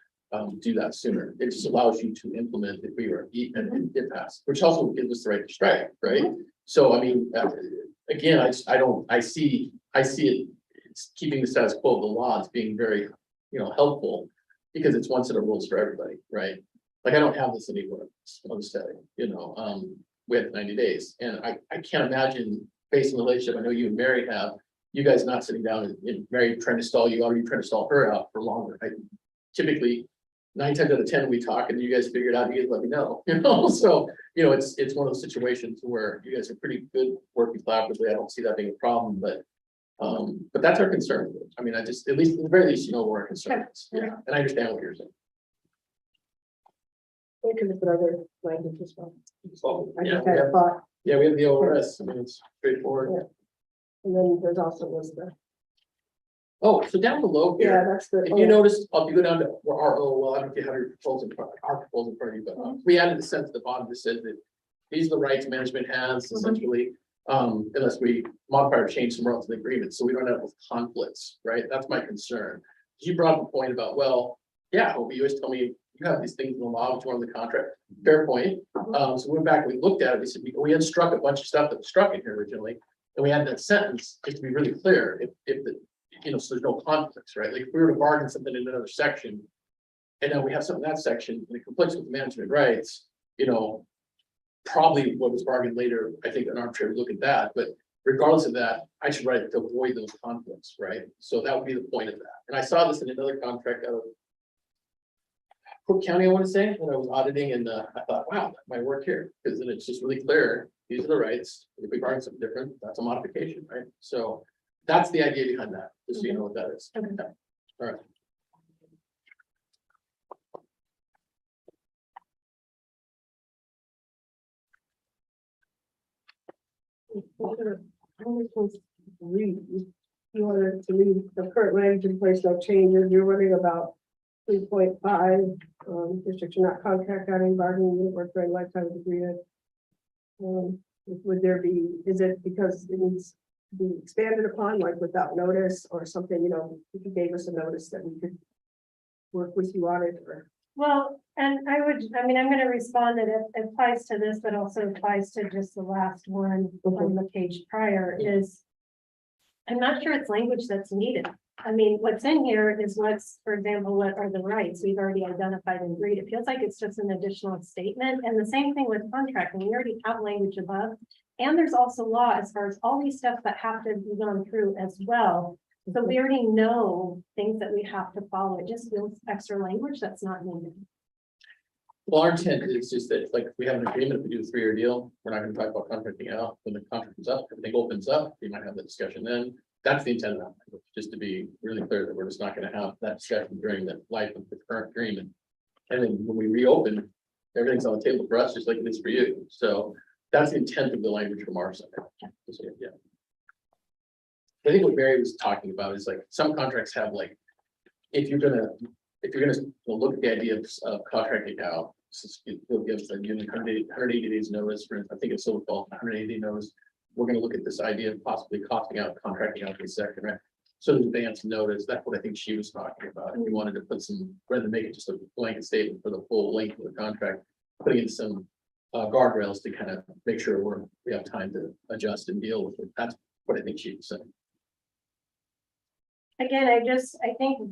do that sooner. It just allows you to implement if we were and it passed, which also gives us the right to strike, right? So I mean, again, I see it, it's keeping the status quo of the law as being very, helpful because it's one set of rules for everybody, right? Like, I don't have this anywhere on the study, we had 90 days, and I can't imagine, based on the relationship I know you and Mary have, you guys not sitting down and Mary trying to stall you out, or you trying to stall her out for longer. Typically, 9 times out of 10, we talk and you guys figure it out, you guys let me know, so, it's one of those situations where you guys are pretty good working collaboratively. I don't see that being a problem, but that's our concern. I mean, at least, at the very least, where our concern is. Yeah, and I understand what you're saying. We can look at other language as well. I Yeah, just had a thought, we have the ORS, I mean, it's straightforward. Yeah. and then there's also was the, Oh, so down below here. yeah, that's the. If you notice, if you go down to RO, well, I don't know if you have your proposal in front, our proposal in front of you, but we added a sentence at the bottom that says that these are the rights management has essentially, unless we modify or change somewhere else in the agreement, so we don't end up with conflicts, right? That's my concern. You brought up a point about, well, yeah, but you always tell me you have these things in the law, which one of the contract. Fair point. So we went back, we looked at it, we said, we had struck a bunch of stuff that was struck in here originally, and we had that sentence, just to be really clear, if the, so there's no conflicts, right? Like, if we were to bargain something in another section, and then we have something in that section, and it conflicts with management rights, probably what was bargained later, I think an arbitrator would look at that, but regardless of that, I should write it to avoid those conflicts, right? So that would be the point of that. And I saw this in another contract out of Cook County, I want to say, when I was auditing, and I thought, wow, that might work here, because then it's just really clear, these are the rights. If we bargain something different, that's a modification, right? So that's the idea behind that, just so you know what that is. Okay. All right. Read, you wanted to read the current language in place, no changes, you're running about 3.5, districts are not contract having bargaining unit work during lifetime of agreement. Would there be, is it because it needs to be expanded upon, like without notice or something, if you gave us a notice that we could work with you on it, or? Well, and I'm gonna respond that it applies to this, but also applies to just the last one on the page prior is. I'm not sure it's language that's needed. I mean, what's in here is what's, for example, what are the rights we've already identified and agreed. It feels like it's just an additional statement, and the same thing with contracting. We already have language above. And there's also law as far as all these steps that have to be gone through as well. So we already know things that we have to follow. It just feels extra language that's not needed. Well, our intent is just that, like, if we have an agreement, if we do a 3-year deal, we're not gonna talk about contracting out. When the contract comes up, everything opens up, we might have that discussion then. That's the intent of that, just to be really clear that we're just not gonna have that discussion during the life of the current agreement. And then when we reopen, everything's on the table for us, just like it is for you. So that's the intent of the language from our side. Yeah. I think what Mary was talking about is, like, some contracts have, like, if you're gonna look at the idea of contracting out, it'll give us a union 180 days notice, for, I think it's so called 180 notice. We're gonna look at this idea of possibly costing out, contracting out the second, right? So there's advance notice, that's what I think she was talking about. If you wanted to put some, rather than make it just a blanket statement for the full length of the contract, putting in some guardrails to kind of make sure we have time to adjust and deal with it. That's what I think she was saying. Again, I think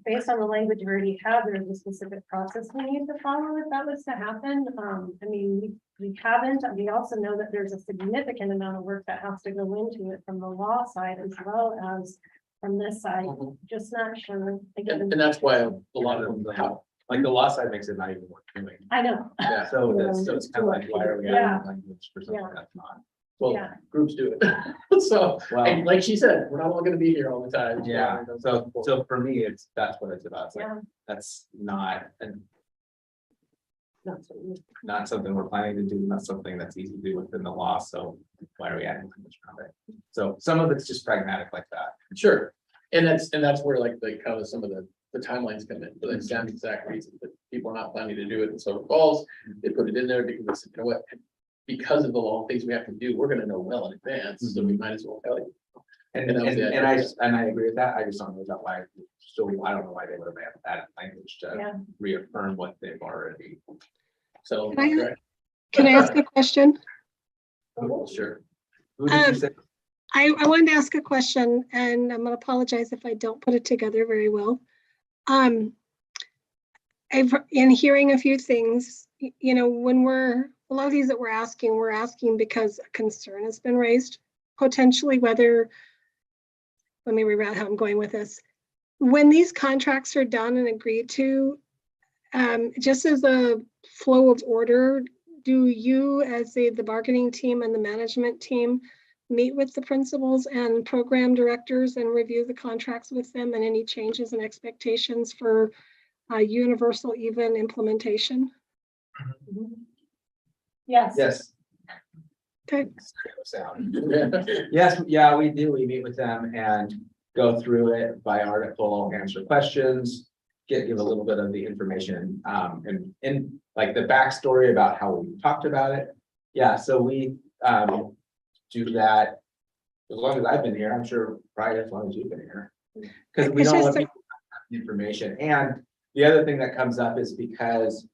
based on the language we already have, there's a specific process we need to follow if that was to happen. I mean, we haven't, we also know that there's a significant amount of work that has to go into it from the law side as well as from this side, just not sure. Again, And that's why a lot of them have Like the law side makes it not even worth doing. I know, Yeah, So Yeah, that's, so it's kind of like, why are we Yeah. adding language for something Yeah. that's not? well, Yeah. groups do it. So, Well, and like she said, we're not all gonna be here all the time. yeah, so for me, that's what it's about. It's like, yeah, that's not, and Not so easy. not something we're planning to do, not something that's easy to do within the law, so why are we adding language around it? So some of it's just pragmatic like that. Sure, and that's where like the kind of some of the timelines come in, for the same exact reason that people are not planning to do it in Silver Falls. They put it in there because they said, you know what, because of the long things we have to do, we're gonna know well in advance, so we might as well tell you. And, And that was and, the and I, idea. and I agree with that, I just don't know about why, still, I don't know why they would have added language to yeah. reaffirm what they've already. So, Can I- right, Can I ask a question? sure, Who did you Um, say? I wanted to ask a question, and I'm gonna apologize if I don't put it together very well. In hearing a few things, you know, when a lot of these that we're asking because a concern has been raised, potentially whether, let me reroute how I'm going with this. When these contracts are done and agreed to, just as a flow of order, do you, as the bargaining team and the management team, meet with the principals and program directors and review the contracts with them and any changes and expectations for universal even implementation? Yes. Yes. Okay. Sound. yeah, Yes, yeah, we do. We meet with them and go through it by article, answer questions, give a little bit of the information, and like the backstory about how we talked about it. Yeah, so we, do that as long as I've been here. I'm sure probably as long as you've been here. Because we It's don't just want people to have the information. And the other thing that comes up is because,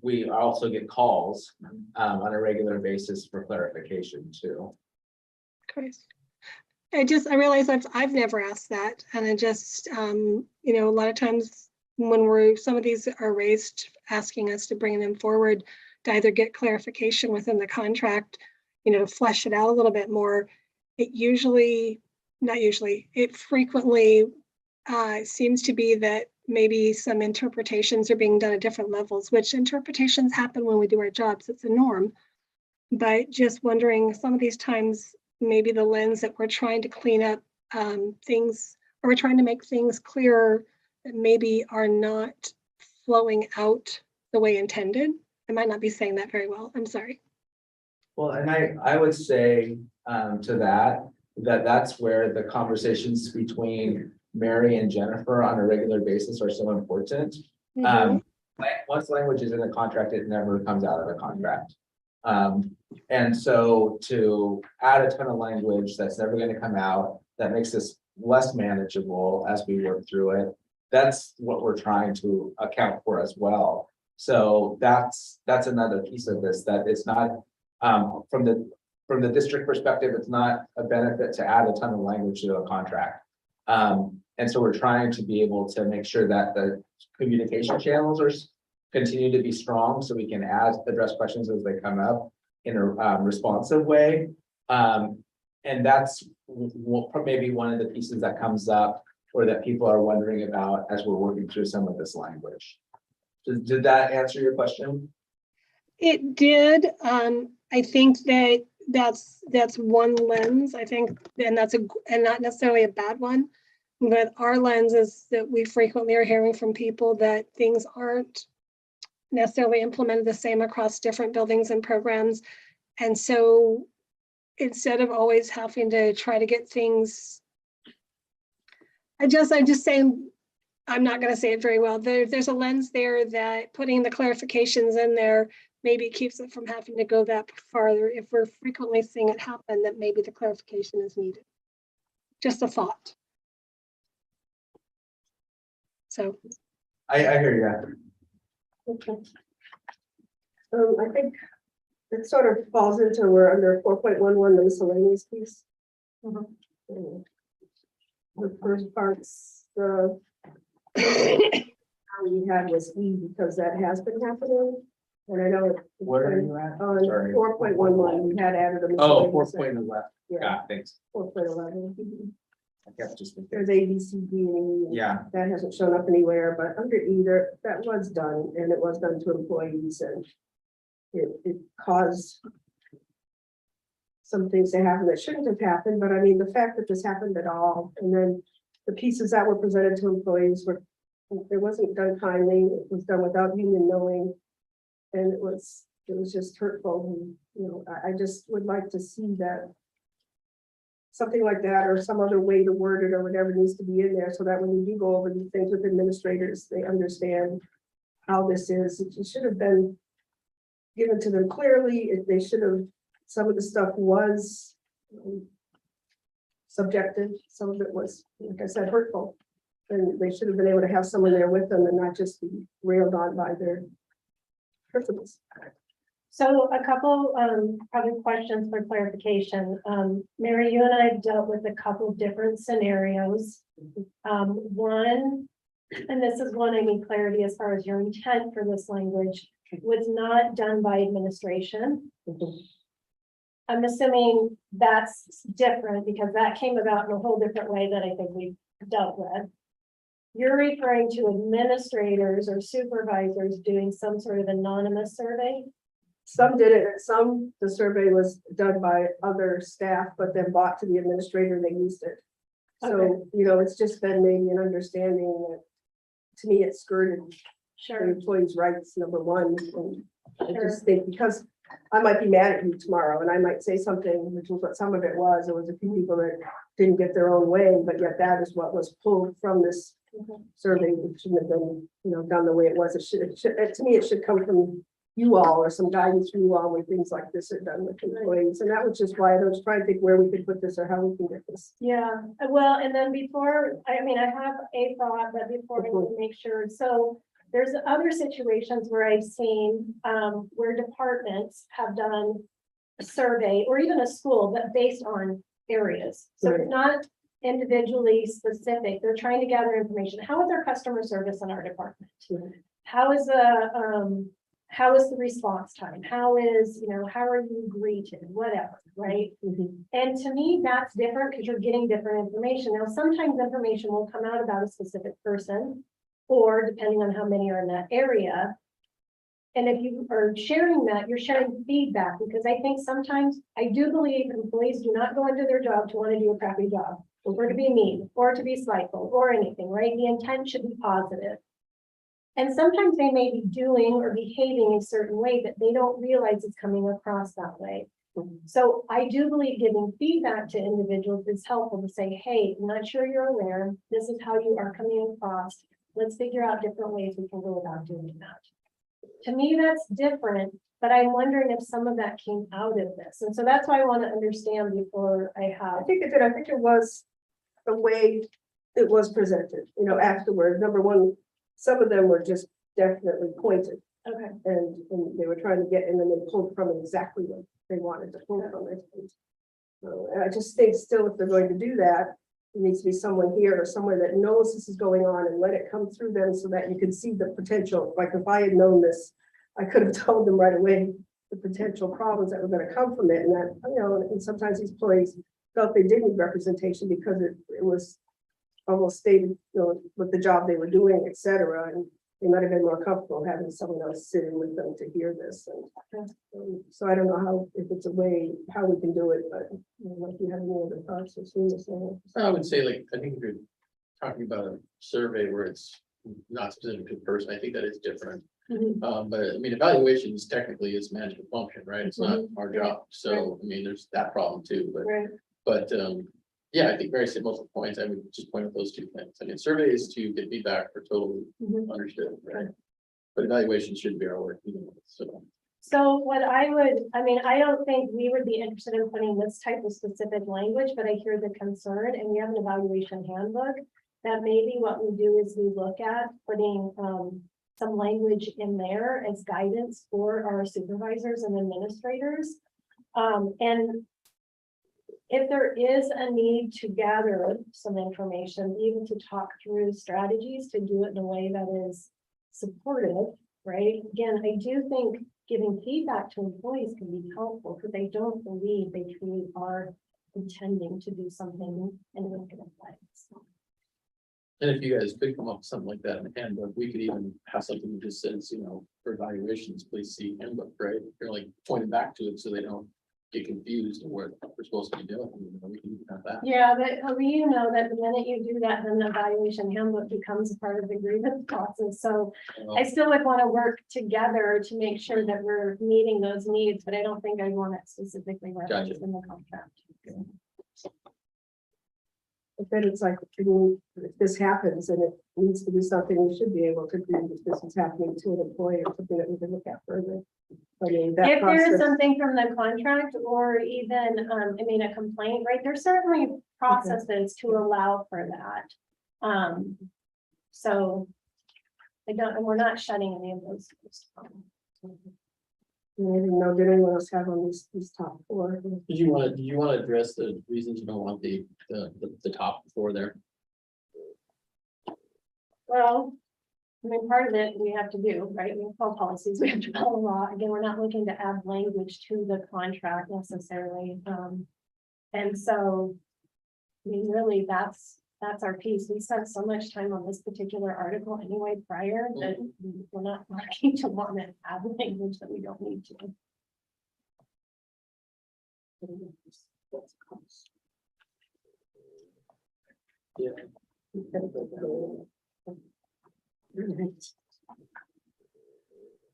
we also get calls, on a regular basis for clarification too. Chris. I realize I've never asked that, and I just, you know, a lot of times when some of these are raised, asking us to bring them forward to either get clarification within the contract, you know, to flesh it out a little bit more, it frequently seems to be that maybe some interpretations are being done at different levels, which interpretations happen when we do our jobs, it's a norm. But just wondering, some of these times, maybe the lens that we're trying to clean up things, or we're trying to make things clearer that maybe are not flowing out the way intended. I might not be saying that very well. I'm sorry. Well, and I would say, to that's where the conversations between Mary and Jennifer on a regular basis are so important. Once language is in a contract, it never comes out of a contract. And so to add a ton of language that's never going to come out, that makes this less manageable as we work through it. That's what we're trying to account for as well. So that's another piece of this, that it's not, from the district perspective, it's not a benefit to add a ton of language to a contract. And so we're trying to be able to make sure that the communication channels are continue to be strong, so we can address questions as they come up in a responsive way. And that's maybe one of the pieces that comes up, or that people are wondering about as we're working through some of this language. Did that answer your question? It did. I think that's one lens, I think, and and not necessarily a bad one. But our lens is that we frequently are hearing from people that things aren't necessarily implemented the same across different buildings and programs. And so instead of always having to try to get things, I'm just saying, I'm not going to say it very well. There's a lens there that putting the clarifications in there maybe keeps it from having to go that farther. If we're frequently seeing it happen, that maybe the clarification is needed. Just a thought. So I hear you. Okay. I think it sort of falls into, we're under 4.11, the miscellaneous piece. The first part's how we had was E, because that has been happening. And I know it. Where are you at? On Sorry. 4.11, we had added a. Oh, miscellaneous 4 point left. Yeah, Yeah, thanks. 4.11. I kept just thinking, There's A, B, C, D, and E. yeah, That hasn't shown up anywhere, but under either, that was done, and it was done to employees, and it caused some things to happen that shouldn't have happened, but I mean, the fact that this happened at all, and then the pieces that were presented to employees were, it wasn't done kindly, it was done without union knowing, and it was just hurtful, and, you know, I just would like to see that something like that, or some other way to word it, or whatever needs to be in there, so that when you do go over these things with administrators, they understand how this is. It should have been given to them clearly. They should have, some of the stuff was subjective, some of it was, like I said, hurtful. And they should have been able to have someone there with them and not just be railed on by their principals. So a couple, probably questions for clarification. Mary, you and I have dealt with a couple different scenarios. One, and this is one I need clarity as far as your intent for this language, was not done by administration. I'm assuming that's different because that came about in a whole different way that I think we've dealt with. You're referring to administrators or supervisors doing some sort of anonymous survey? Some did it, and some, the survey was done by other staff, but then bought to the administrator and they used it. Okay. So, you know, it's just been maybe an understanding that, to me, it skirted the Sure. employees' rights, number one. And I Sure. just think, because I might be mad at you tomorrow and I might say something, which was what some of it was. There was a few people that didn't get their own way, but yet that is what was pulled from this Mhm. survey. It shouldn't have been, you know, done the way it was. It should, to me, it should come from you all, or some guidance from you all when things like this are done with employees. And that was just why I was trying to think where we could put this or how we can get this. Yeah, well, and then before, I mean, I have a thought, but before I need to make sure, so there's other situations where I've seen, where departments have done a survey, or even a school, but based on areas. So Right. it's not individually specific, they're trying to gather information. How is our customer service in our department? Right. How is the response time? How is, you know, how are you greeted, whatever, right? And to me, that's different because you're getting different information. Now, sometimes information will come out about a specific person, or depending on how many are in that area. And if you are sharing that, you're sharing feedback, because I think sometimes, I do believe employees do not go into their job to want to do a crappy job, or to be mean, or to be spiteful, or anything, right? The intent should be positive. And sometimes they may be doing or behaving a certain way that they don't realize it's coming across that way. So I do believe giving feedback to individuals is helpful to say, hey, I'm not sure you're aware, this is how you are coming across. Let's figure out different ways we can go about doing that. To me, that's different, but I'm wondering if some of that came out of this. And so that's why I want to understand before I I have. think it did. I think it was the way it was presented, you know, afterward. Number one, some of them were just definitely pointed, Okay, and they were trying to get, and then they pulled from it exactly what they wanted to pull from it. So, and I just think still, if they're going to do that, there needs to be someone here or somewhere that knows this is going on and let it come through them so that you can see the potential. Like if I had known this, I could have told them right away the potential problems that were going to come from it. And that, you know, and sometimes these employees felt they did need representation because it was almost stated, you know, with the job they were doing, et cetera. And they might have been more comfortable having someone else sitting with them to hear this. And so I don't know how, if it's a way, how we can do it, but you know, like you have any other thoughts or things. I would say, like, I think if you're talking about a survey where it's not specific to a person, I think that is different. Mhm. But I mean, evaluations technically is management function, right? It's not our job. Right. So, I mean, there's that problem too, right, but, yeah, I think Mary said most of the points. I would just point out those two things. I mean, surveys to get feedback for totally Mhm. understood, right? But evaluation shouldn't be our work, you know, so. So what I would, I mean, I don't think we would be interested in putting this type of specific language, but I hear the concern, and we have an evaluation handbook. That maybe what we do is we look at putting some language in there as guidance for our supervisors and administrators. And if there is a need to gather some information, even to talk through strategies to do it in a way that is supportive, right? Again, I do think giving feedback to employees can be helpful because they don't believe they truly are intending to do something and we're gonna play. So. And if you guys could come up with something like that in the handbook, we could even have something that just says, for evaluations, please see handbook, right? You're like pointing back to it so they don't get confused of what we're supposed to be doing. We can even have that. Yeah, but you know that the minute you do that, then the evaluation handbook becomes a part of the grievance process. So I still would want to work together to make sure that we're meeting those needs, but I don't think I want it specifically referenced in the contract. But then it's like, if this happens and it needs to be something, we should be able to do if this is happening to an employee or something that we can look at further. I mean, that If there is process, something from the contract or even, a complaint, right, there's certainly processes to allow for that. So I don't, and we're not shutting any of those. I didn't know, did anyone else have on these top four? Did you want to address the reasons you don't want the top four there? Well, part of it we have to do, right? We follow policies, we have to follow law. Again, we're not looking to add language to the contract necessarily. And so, really, that's our piece. We spent so much time on this particular article anyway prior that we're not looking to want to add language that we don't need to. Yeah.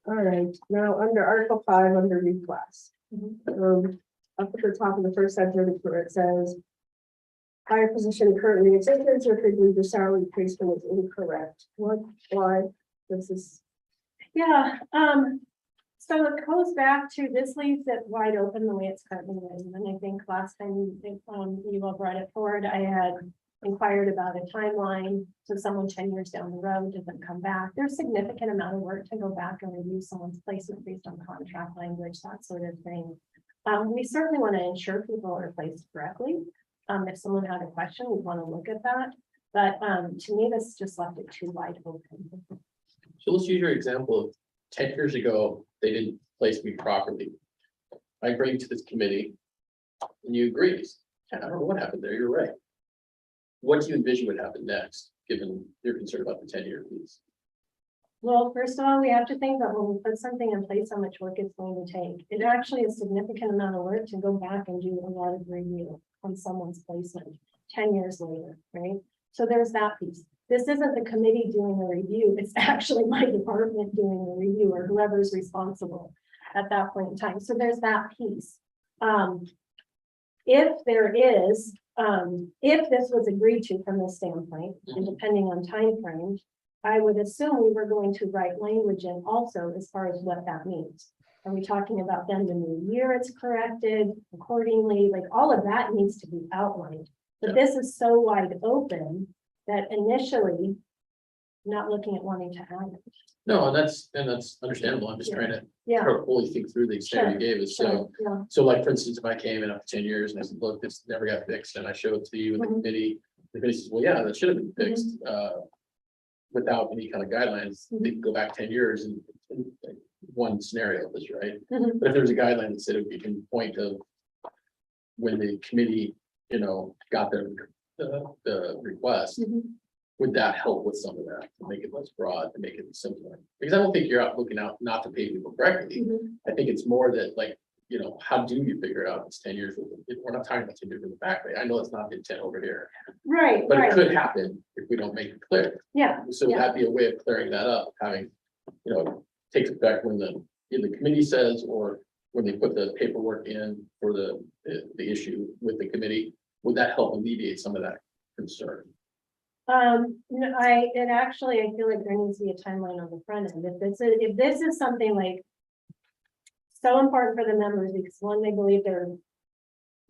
All right, now under Article 5, under reclass. Mhm. Up at the top of the first sentence where it says, higher position currently in existence or could leave the salary placement is incorrect. Why? This is, Yeah, so it goes back to, this leaves it wide open the way it's currently written, and I think last time, you all brought it forward, I had inquired about a timeline, so someone 10 years down the road doesn't come back. There's significant amount of work to go back and review someone's placement based on contract language, that sort of thing. We certainly want to ensure people are placed correctly. If someone had a question, we want to look at that, but to me, this just left it too wide open. So let's use your example of 10 years ago, they didn't place me properly. I bring to this committee and you agree. I don't know what happened there. You're right. What do you envision would happen next, given you're concerned about the 10-year piece? Well, first of all, we have to think that when we put something in place, how much work it's going to take. It actually is a significant amount of work to go back and do a lot of review on someone's placement 10 years later, right? So there's that piece. This isn't the committee doing the review. It's actually my department doing the review or whoever's responsible at that point in time. So there's that piece. If there is, if this was agreed to from this standpoint, and depending on time frame, I would assume we were going to write language in also as far as what that means. Are we talking about then the new year it's corrected accordingly? Like all of that needs to be outlined. But this is so wide open that initially not looking at wanting to add it. No, and that's understandable. I'm just trying to Yeah, fully think through the extent you gave us. sure, yeah. So like, for instance, if I came in after 10 years and I said, look, this never got fixed, and I showed it to you and the Mhm. committee says, well, yeah, that should have been fixed, without any kind of guidelines, they can go back 10 years and one scenario of this, right? Mhm. But if there's a guideline that said you can point of when the committee, got the request, Mhm. would that help with some of that, to make it less broad, to make it simpler? Because I don't think you're out looking out not to pay people correctly. Mhm. I think it's more that like, how do you figure it out? It's 10 years. We're not talking about 10 years in the back. I know it's not the intent over here, Right, but it right, could happen if we don't make it clear. yeah, So Yeah. that'd be a way of clearing that up, having, takes effect when either the committee says, or when they put the paperwork in for the issue with the committee. Would that help alleviate some of that concern? no, I feel like there needs to be a timeline on the front end. If this is something like so important for the members because one, they believe they're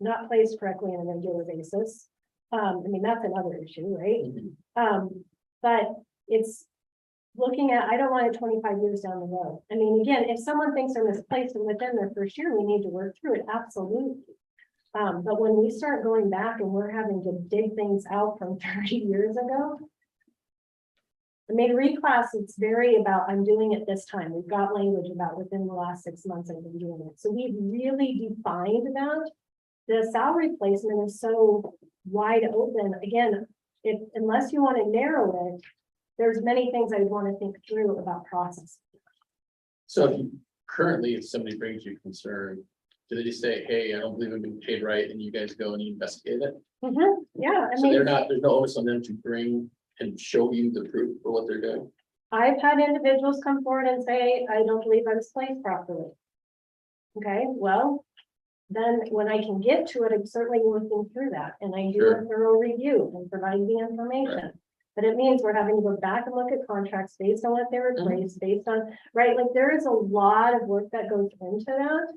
not placed correctly on a regular basis. That's another issue, right? But it's looking at, I don't want it 25 years down the road. Again, if someone thinks they're misplaced and within their first year, we need to work through it, absolutely. But when we start going back and we're having to dig things out from 30 years ago. Reclass, it's very about, I'm doing it this time. We've got language about within the last 6 months I've been doing it. So we've really defined that. the salary placement is so wide open, again, unless you want to narrow it, there's many things I want to think through about process. So if you, currently, if somebody brings you concern, do they just say, hey, I don't believe I'm being paid right, and you guys go and you investigate it? Yeah, I So they're mean, not, there's no onus on them to bring and show you the proof for what they're doing? I've had individuals come forward and say, I don't believe I was placed properly. Okay, well, then when I can get to it, I'm certainly working through that, and I do a Sure. thorough review and provide the information. But it means we're having to go back and look at contracts based on what they were placed, based on, right, like there is a lot of work that goes into that.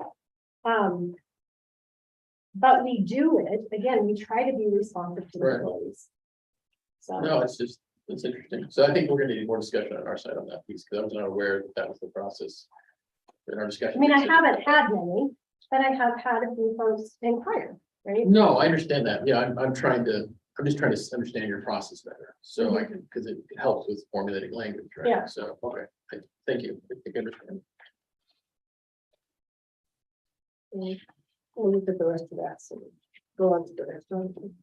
But we do it, again, we try to be responsive to the Right. employees. So, No, it's just, it's interesting. So I think we're gonna need more discussion on our side on that piece, because I was not aware that that was the process. In our discussion. I mean, I haven't had many, but I have had a few folks inquire, right? No, I understand that. Yeah, I'm just trying to understand your process better. So I can, because it helps with formulating language, right? Yeah. So, okay, thank you. I think I understand. We'll look at the rest of that, so go on to the next one.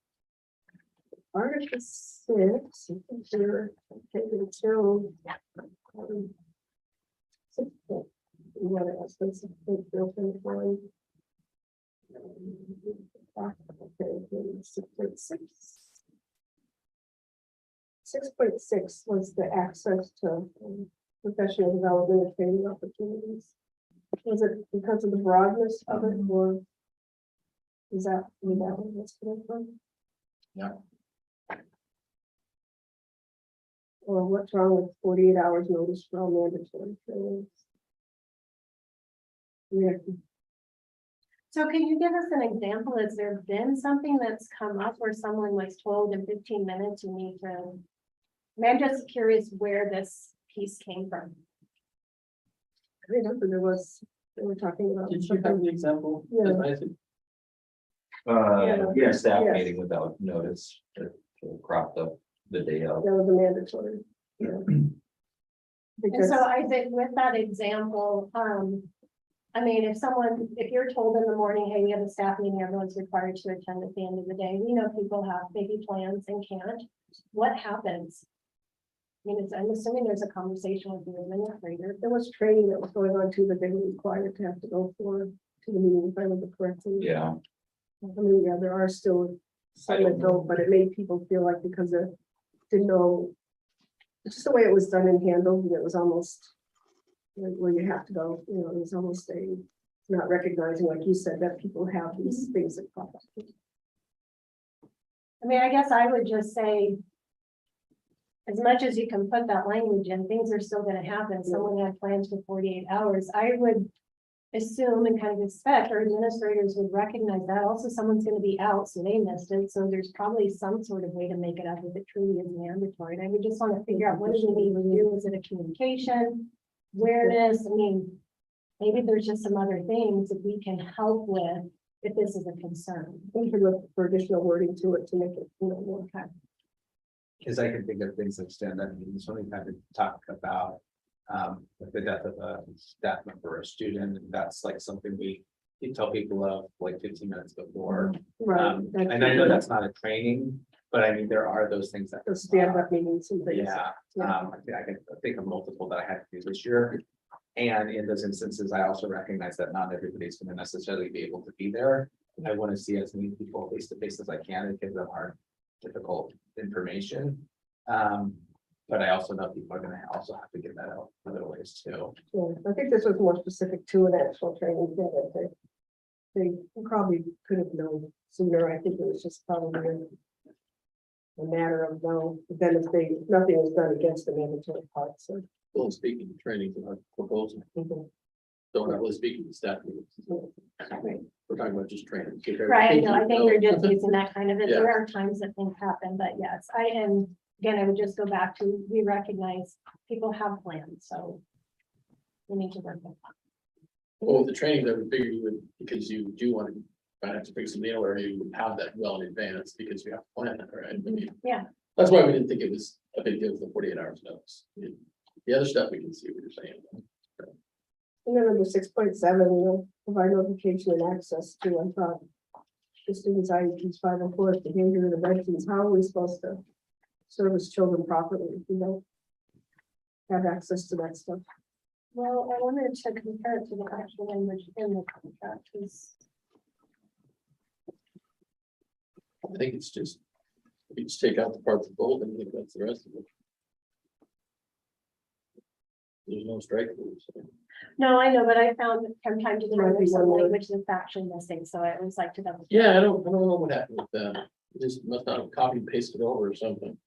Article 6, here, taken till. 6. We want to ask them something built in one. Okay, 6.6. 6.6 was the access to professional development and training opportunities. Was it because of the broadness of it, or is that where that one was coming from? Yeah. Or what's wrong with 48 hours notice for all mandatory trainings? Yeah, So can you give us an example? Has there been something that's come up where someone was told in 15 minutes you need to? I mean, I'm just curious where this piece came from. I remember they were talking about. Did you have the example? Yeah. Yeah, staff Yes. meeting without notice, that cropped up the day of. That was a mandatory. Yeah. And Because, so I think with that example, I mean, if you're told in the morning, hey, we have a staff meeting, everyone's required to attend at the end of the day, we know people have maybe plans and can't. What happens? I mean, I'm assuming there's a conversation with the administrator. there was training that was going on too, that they were required to have to go for to the meeting, if I remember correctly. Yeah, I mean, yeah, there are still some that don't, but it made people feel like because they didn't know. It's just the way it was done and handled, and it was almost where you have to go, you know, it was almost not recognizing, like you said, that people have these things that pop up. I mean, I guess I would just say, as much as you can put that language in, things are still gonna happen. Someone had plans for 48 hours. I would assume and kind of expect our administrators would recognize that. Also, someone's gonna be out, so they missed it. So there's probably some sort of way to make it up if it truly is mandatory. And I would just want to figure out what do we need to do? Is it a communication? Awareness? I mean, maybe there's just some other things that we can help with if this is a concern. We could look for additional wording to it to make it, you know, more kind. Because I can think of things that stand up, and so we've had to talk about. Like the death of a staff member or a student, and that's like something we tell people of like 15 minutes before. Right. And I know that's not a training, but I mean, there are those things that. Those stand-up meetings and things. Yeah, I can think of multiple that I had to do this year. And in those instances, I also recognize that not everybody's gonna necessarily be able to be there. I want to see as many people face to face as I can and give them our difficult information. But I also know people are gonna also have to get that out other ways too. Yeah, I think this was more specific to an actual training thing that they probably could have known sooner. I think it was just probably a matter of no, but then if nothing was done against the mandatory part, so. Well, speaking of training, to our proposal, so we're not really speaking to staff meetings. We're talking about just training. Right, no, I think they're just using that kind of, it. Yeah. There are times that things happen, but yes, again, I would just go back to, we recognize people have plans, so. We need to work with that. Well, with the trainings, I would figure you would, because you do want to, if I have to bring something in, or you would have that well in advance, because you have to plan that, right? I mean, Yeah. that's why we didn't think it was a big deal with the 48 hours notice. The other stuff we can see what you're saying. And then under 6.7, provide notification and access to, I thought. the students' IEPs 504, behavior interventions, how are we supposed to service children properly if we don't have access to that stuff? Well, I wanted to compare it to the actual language in the contract, because I think it's just, you just take out the parts of bold and I think that's the rest of it. There's no strike rules. no, I know, but I found from time to time Might be there's some one word. language that's actually missing, so I always like to double. check. Yeah, I don't know what happened with that. It just must not have copy and pasted over or something.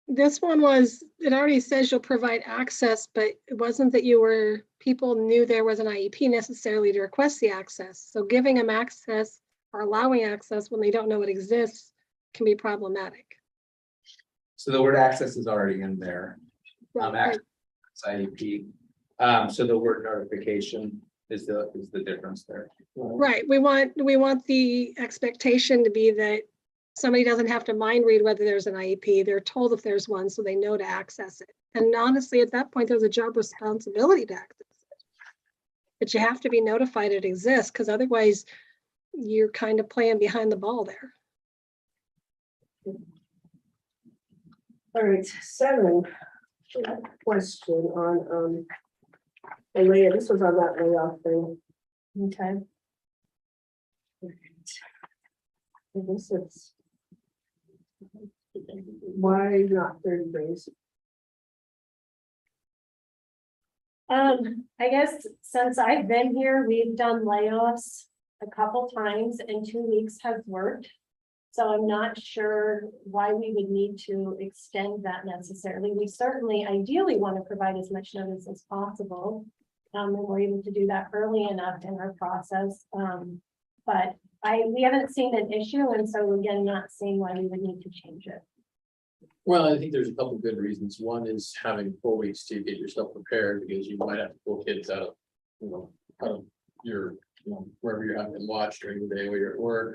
This one was, it already says you'll provide access, but it wasn't that people knew there was an IEP necessarily to request the access. So giving them access or allowing access when they don't know it exists can be problematic. So the word access is already in there. Right. Access IEP. So the word notification is the difference there. Right, we want the expectation to be that somebody doesn't have to mind read whether there's an IEP. They're told if there's one, so they know to access it. And honestly, at that point, there's a job responsibility to access it. But you have to be notified it exists, because otherwise you're kind of playing behind the ball there. All right, 7, question on, the layoff, this was on that layoff thing. Okay. I guess it's. Why not 30 days? I guess since I've been here, we've done layoffs a couple times and 2 weeks has worked. So I'm not sure why we would need to extend that necessarily. We certainly ideally want to provide as much notice as possible. And we're able to do that early enough in our process. But we haven't seen an issue, and so again, not seeing why we would need to change it. Well, I think there's a couple good reasons. One is having 4 weeks to get yourself prepared because you might have to pull kids out of, out of your, wherever you're having them watch during the day while you're at work,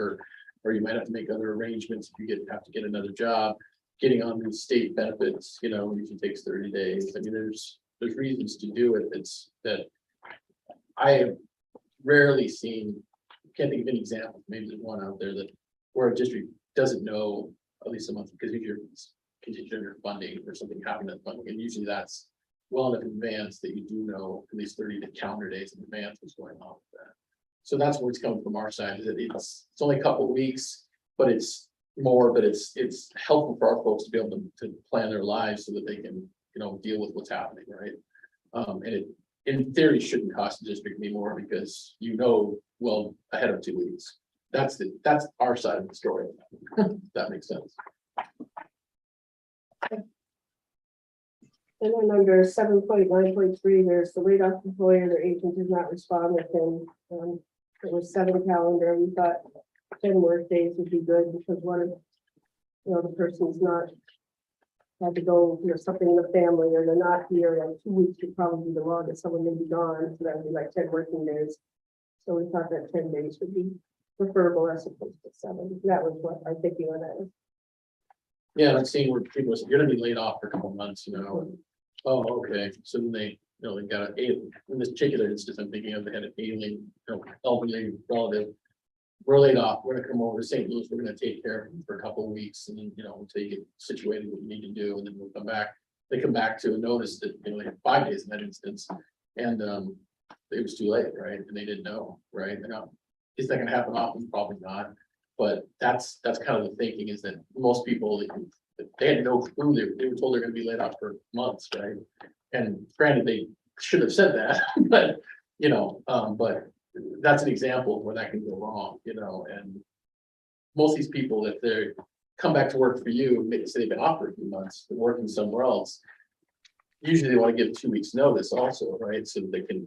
or you might have to make other arrangements if you have to get another job. Getting on these state benefits, usually takes 30 days. I mean, there's reasons to do it. It's that I have rarely seen, can't think of any example, maybe there's one out there that where a district doesn't know at least a month because of your contingent or funding or something happening to funding. And usually that's well enough in advance that you do know at least 30 calendar days in advance what's going on with that. So that's where it's coming from our side, is that it's only a couple of weeks, but it's more, but it's helpful for our folks to be able to plan their lives so that they can, deal with what's happening, right? And it, in theory, shouldn't cost the district any more because well ahead of 2 weeks. That's our side of the story. If that makes sense. And then under 7.9.3, there's the laid off employer, their agent did not respond within, it was 7 calendar. We thought 10 work days would be good because one of, the person's not had to go, something in the family, or they're not here, like 2 weeks would probably be the longest, someone may be gone, so that would be like 10 working days. So we thought that 10 days would be preferable as opposed to 7. That was what our thinking on that was. Yeah, I've seen where people say, you're gonna be laid off for a couple of months, and, oh, okay, so then they got in this particular instance, I'm thinking of, they had an alien, elderly relative. We're laid off, we're gonna come over to St. Louis, we're gonna take care of them for a couple of weeks, and then, until you get situated what you need to do, and then we'll come back. They come back to a notice that, they had 5 days in that instance, and, it was too late, right, and they didn't know, right, is that gonna happen often? Probably not, but that's kind of the thinking, is that most people, they had no clue, they were told they're gonna be laid off for months, right? And granted, they should have said that, but, but that's an example of where that can go wrong, and most of these people, if they come back to work for you, maybe say they've been off for a few months, they're working somewhere else, usually they want to give 2 weeks notice also, right? So that they can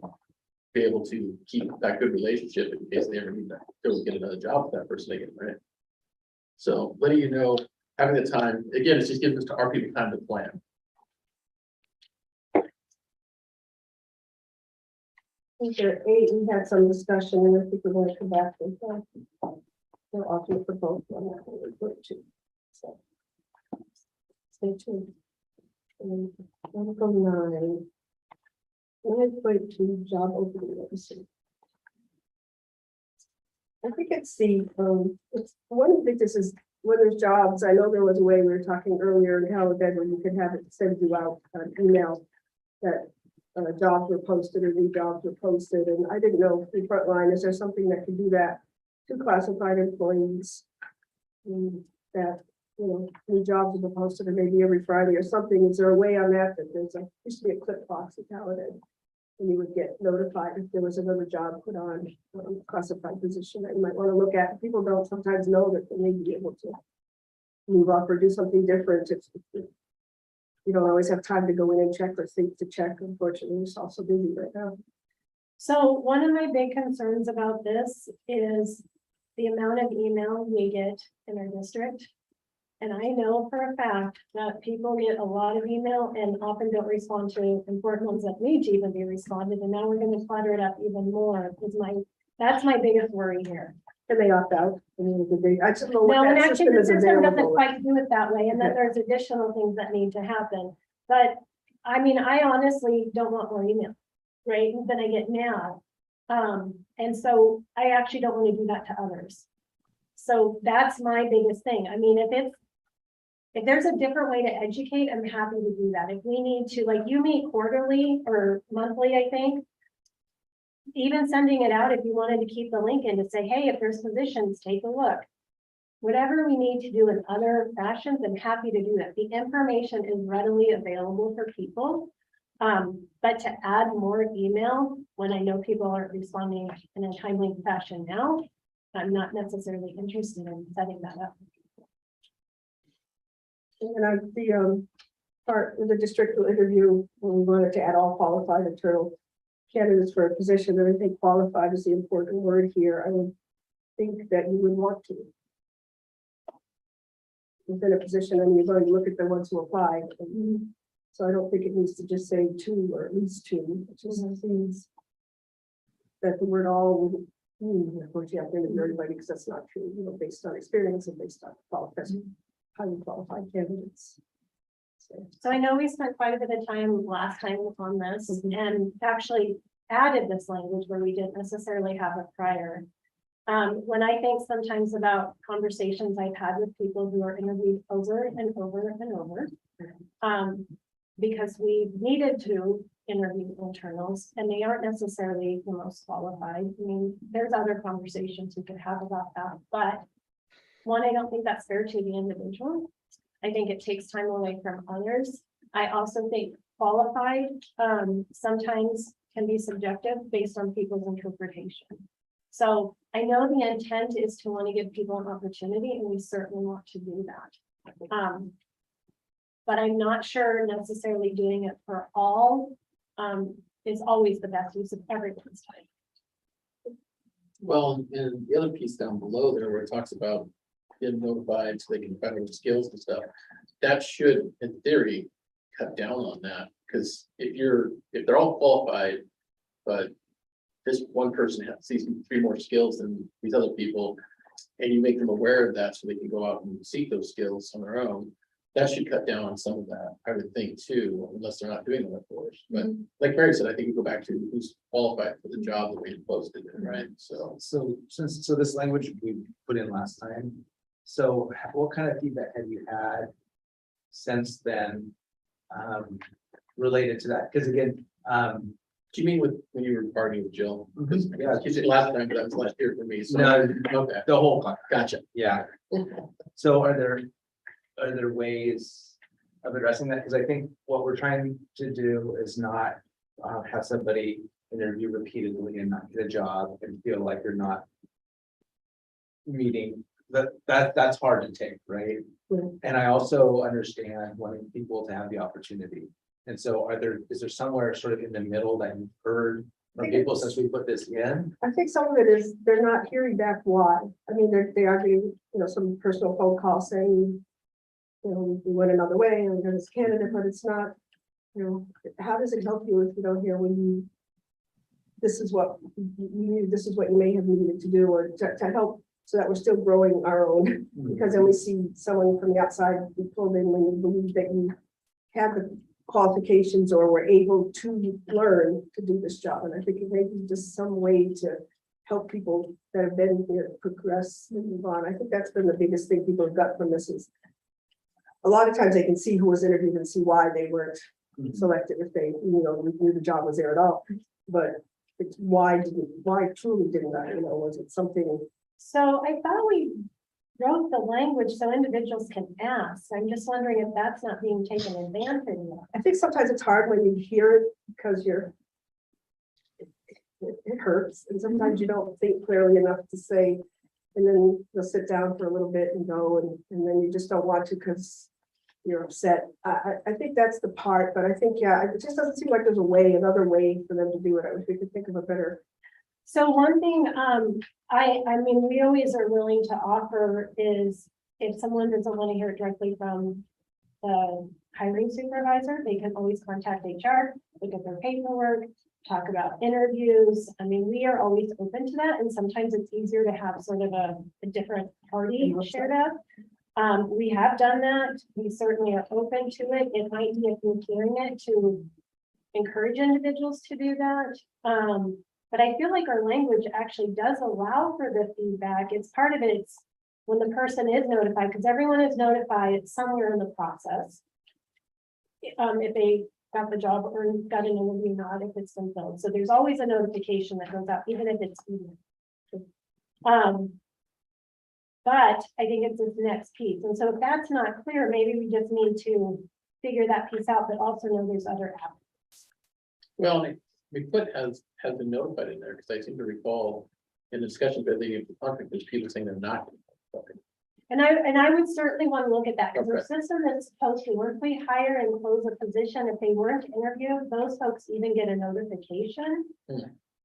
be able to keep that good relationship in case they ever need to go get another job with that person again, right? So letting you know, having the time, again, it's just giving us to our people time to plan. I think there 8, we had some discussion, and I think we're going to come back with they're offering for both on that one, we're going to. So stay tuned. And Article 9. 9.2 job opening. Let me see. I think it's it's one of the things is when there's jobs, I know there was a way we were talking earlier in how that where you could have it send you out an email that jobs were posted or new jobs were posted, and I didn't know in frontline, is there something that could do that to classified employees? That, new jobs will be posted or maybe every Friday or something. Is there a way on that there's used to be a clip box at Howard, and you would get notified if there was another job put on classified position that you might want to look at. People don't sometimes know that they may be able to move up or do something different. You don't always have time to go in and check or think to check. Unfortunately, it's also busy right now. So one of my big concerns about this is the amount of email we get in our district. And I know for a fact that people get a lot of email and often don't respond to important ones that need to even be responded. And now we're going to clutter it up even more. That's my biggest worry here. Can they opt out? I mean, I just don't know No, what and that actually system the is system doesn't available. quite do it that way. And then Okay. there's additional things that need to happen. But I mean, I honestly don't want more email, right? Then I get mad. And so I actually don't want to do that to others. So that's my biggest thing. I mean, if there's a different way to educate, I'm happy to do that. If we need to, like, you meet quarterly or monthly, I think. Even sending it out, if you wanted to keep the link in to say, hey, if there's positions, take a look. Whatever we need to do in other fashions, I'm happy to do that. The information is readily available for people. But to add more email when I know people aren't responding in a timely fashion now, I'm not necessarily interested in setting that up. And the part of the districtal interview, when we wanted to add all qualified internal candidates for a position, and I think qualified is the important word here. I would think that you would want to. Within a position, and you're going to look at the ones who apply. So I don't think it needs to just say 2 or at least 2. It just seems that the word all would mean, of course, you have to interview everybody because that's not true, based on experience and based on highly qualified candidates. So I know we spent quite a bit of time last time on this and actually added this language where we didn't necessarily have it prior. When I think sometimes about conversations I've had with people who are interviewed over and over and over, because we needed to interview internals and they aren't necessarily the most qualified. I mean, there's other conversations we could have about that, but one, I don't think that's fair to the individual. I think it takes time away from others. I also think qualified sometimes can be subjective based on people's interpretation. So I know the intent is to want to give people an opportunity, and we certainly want to do that. But I'm not sure necessarily doing it for all is always the best use of everyone's time. Well, and the other piece down below there where it talks about getting notified so they can find their skills and stuff, that should, in theory, cut down on that. Because if they're all qualified, but this one person sees 3 more skills than these other people, and you make them aware of that so they can go out and seek those skills on their own, that should cut down on some of that, I would think too, unless they're not doing it, of course. But like Mary said, I think we go back to who's qualified for the job that we had posted, right? So So this language we put in last time. So what kind of feedback have you had since then related to that? Because again, do you mean when you were partying with Jill? Because yeah, you did last time, but that was last year for me. So no, okay, the whole contract. gotcha. Yeah. So are there ways of addressing that? Because I think what we're trying to do is not have somebody interview repeatedly and not get a job and feel like they're not meeting that's hard to take, right? And I also understand wanting people to have the opportunity. And so is there somewhere sort of in the middle that you've heard from people since we put this in? I think some of it is they're not hearing back why. I mean, they are getting, some personal phone calls saying, we went another way and there's this candidate, but it's not, how does it help you if you don't hear when this is what you need, this is what you may have needed to do, or to help so that we're still growing our own, because then we see someone from the outside be pulled in when you believe that you have the qualifications or were able to learn to do this job. And I think it may be just some way to help people that have been here progress and move on. I think that's been the biggest thing people have got from this is a lot of times they can see who was interviewed and see why they weren't selected if they, knew the job was there at all. But it's why truly didn't I, was it something? So I thought we wrote the language so individuals can ask. I'm just wondering if that's not being taken advantage of. I think sometimes it's hard when you hear it because it hurts, and sometimes you don't think clearly enough to say, and then you'll sit down for a little bit and go, and then you just don't want to because you're upset. I think that's the part, but I think, yeah, it just doesn't seem like there's another way for them to do it. I wish we could think of a better. So one thing, I mean, we always are willing to offer is if someone doesn't want to hear it directly from the hiring supervisor, they can always contact HR, look at their paperwork, talk about interviews. I mean, we are always open to that. And sometimes it's easier to have sort of a different party shared up. We have done that. We certainly are open to it. It might be if you're hearing it to encourage individuals to do that. But I feel like our language actually does allow for the feedback. It's part of it. It's when the person is notified, because everyone is notified somewhere in the process. If they got the job or got an interview, not if it's been filled. So there's always a notification that goes out, even if it's email. But I think it's this next piece. And so if that's not clear, maybe we just need to figure that piece out, but also know there's other avenues. Well, we put has been notified in there, because I seem to recall in the discussion that they contract, there's people saying they're not. notified. And I would certainly want to look at that because our system is supposed to, once we hire and close a position, if they weren't interviewed, those folks even get a notification.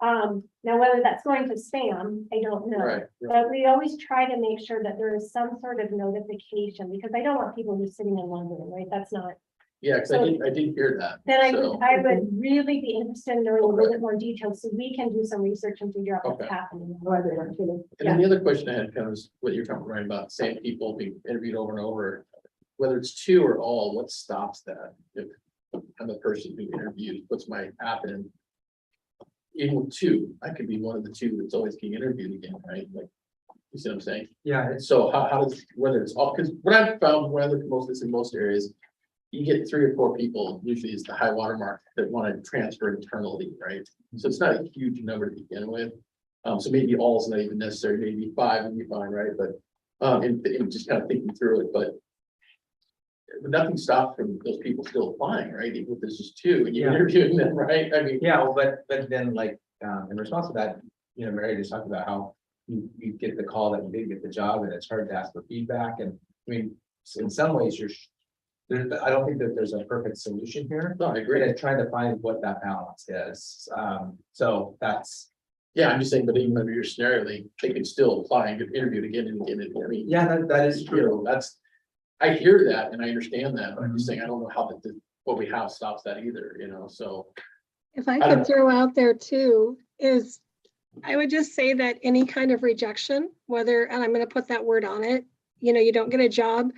Now, whether that's going to spam, I don't know. Right. But we always try to make sure that there is some sort of notification because I don't want people just sitting and wondering, right? That's not. Yeah, because So- I did hear that. Then so- I would really be interested in knowing a little Okay. bit more detail so we can do some research and figure out what's Okay. happening. Why they weren't kidding. And then the other question I had kind of was what you're talking right about, same people being interviewed over and over, whether it's two or all, what stops that? If I'm the person who interviews, what's my happen? Even with two, I could be one of the two that's always getting interviewed again, right? Like, you see what I'm saying? Yeah, And so how does, whether it's all, because what I've found, when I look at most of this in most areas, you get 3 or 4 people, usually is the high water mark, that want to transfer internally, right? So it's not a huge number to begin with. So maybe all is not even necessary, maybe 5 would be fine, right? But in just kind of thinking through it, but nothing stops from those people still applying, right? Even if there's just 2 and you're Yeah. interviewing them, right? I mean, yeah, well, but then like, in response to that, Mary just talked about how you get the call that you didn't get the job and it's hard to ask for feedback. And I mean, in some ways I don't think that there's a perfect solution here. no, I We're agree. gonna try to find what that balance is. So that's, Yeah, I'm just saying, but even under your scenario, they could still apply and get interviewed again and again. I mean, yeah, that is you know, that's, I hear that and I understand that, but I'm just saying, I don't know how what we have stops that either, so. If I I don't could throw out there too, is I would just say that any kind of rejection, whether, and I'm going to put that word on it, you don't get a job.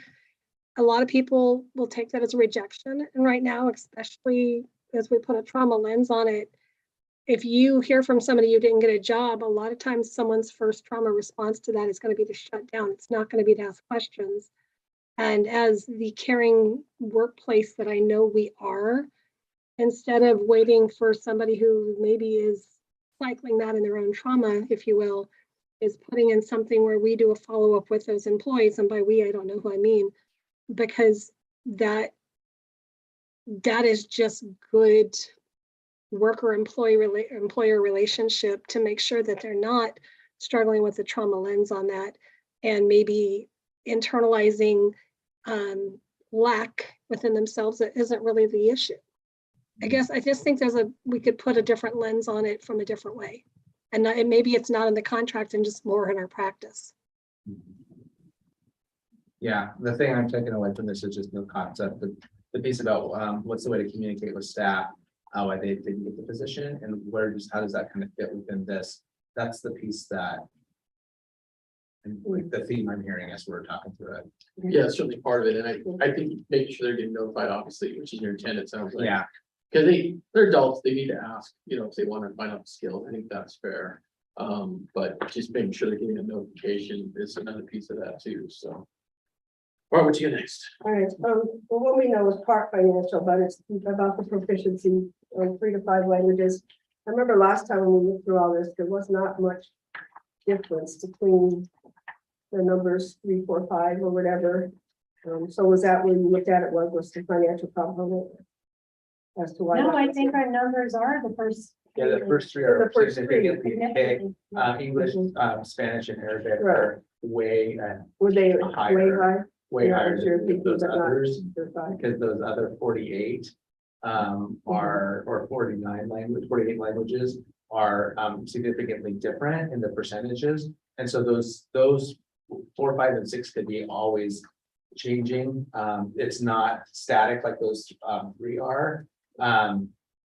A lot of people will take that as a rejection. And right now, especially as we put a trauma lens on it, if you hear from somebody you didn't get a job, a lot of times someone's first trauma response to that is going to be to shut down. It's not going to be to ask questions. And as the caring workplace that I know we are, instead of waiting for somebody who maybe is cycling that in their own trauma, if you will, is putting in something where we do a follow-up with those employees. And by we, I don't know who I mean, because that is just good worker-employer relationship to make sure that they're not struggling with the trauma lens on that and maybe internalizing lack within themselves that isn't really the issue. I guess I just think we could put a different lens on it from a different way. And maybe it's not in the contract and just more in our practice. yeah, the thing I'm taking away from this is just the concept, the piece about what's the way to communicate with staff, why they didn't get the position and how does that kind of fit within this? That's the piece that. And like the theme I'm hearing as we're talking through it. Yeah, it's certainly part of it, and I think making sure they're getting notified, obviously, which is your intent, it sounds like. Yeah, Because they're adults, they need to ask, if they want to find out skills, I think that's fair. But just making sure they're getting a notification is another piece of that too, so. All right, what you got next? All right, well, what we know is part financial, but it's about the proficiency of 3 to 5 languages. I remember last time when we went through all this, there was not much difference between the numbers 3, 4, 5 or whatever. So was that when you looked at it, was the financial component? As to why? No, that I was think there? our numbers are the first. Yeah, the first three The are first three, significantly big. English, Spanish and Arabic are way, Were they higher. way high? way Yeah, higher sure, than thinking those but not others. 3 or 5. Because those other 48 are, or 48 languages are significantly different in the percentages. And so those 4, 5, and 6 could be always changing. It's not static like those 3 are.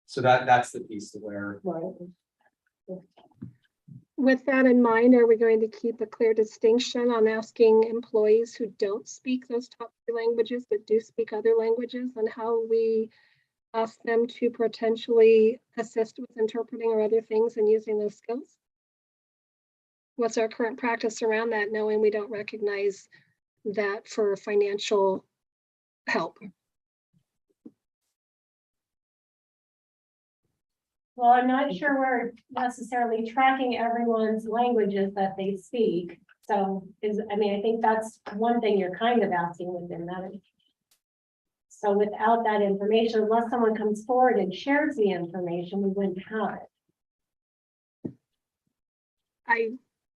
So that's the piece where Right. With that in mind, are we going to keep a clear distinction on asking employees who don't speak those top 3 languages, but do speak other languages, and how we ask them to potentially assist with interpreting or other things and using those skills? What's our current practice around that, knowing we don't recognize that for financial help? Well, I'm not sure we're necessarily tracking everyone's languages that they speak. So I mean, I think that's one thing you're kind of asking within that. So without that information, unless someone comes forward and shares the information, we wouldn't have it.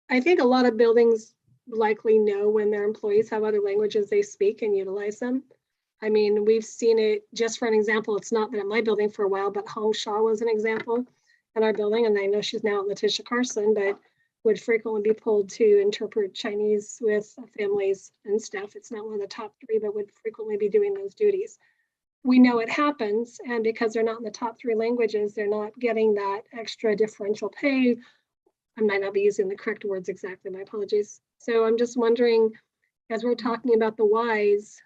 I think a lot of buildings likely know when their employees have other languages they speak and utilize them. I mean, we've seen it, just for an example, it's not been at my building for a while, but Hong Shaw was an example in our building. And I know she's now at Letitia Carson, but would frequently be pulled to interpret Chinese with families and stuff. It's not one of the top 3, but would frequently be doing those duties. We know it happens, and because they're not in the top 3 languages, they're not getting that extra differential pay. I might not be using the correct words exactly, my apologies. So I'm just wondering, as we're talking about the whys,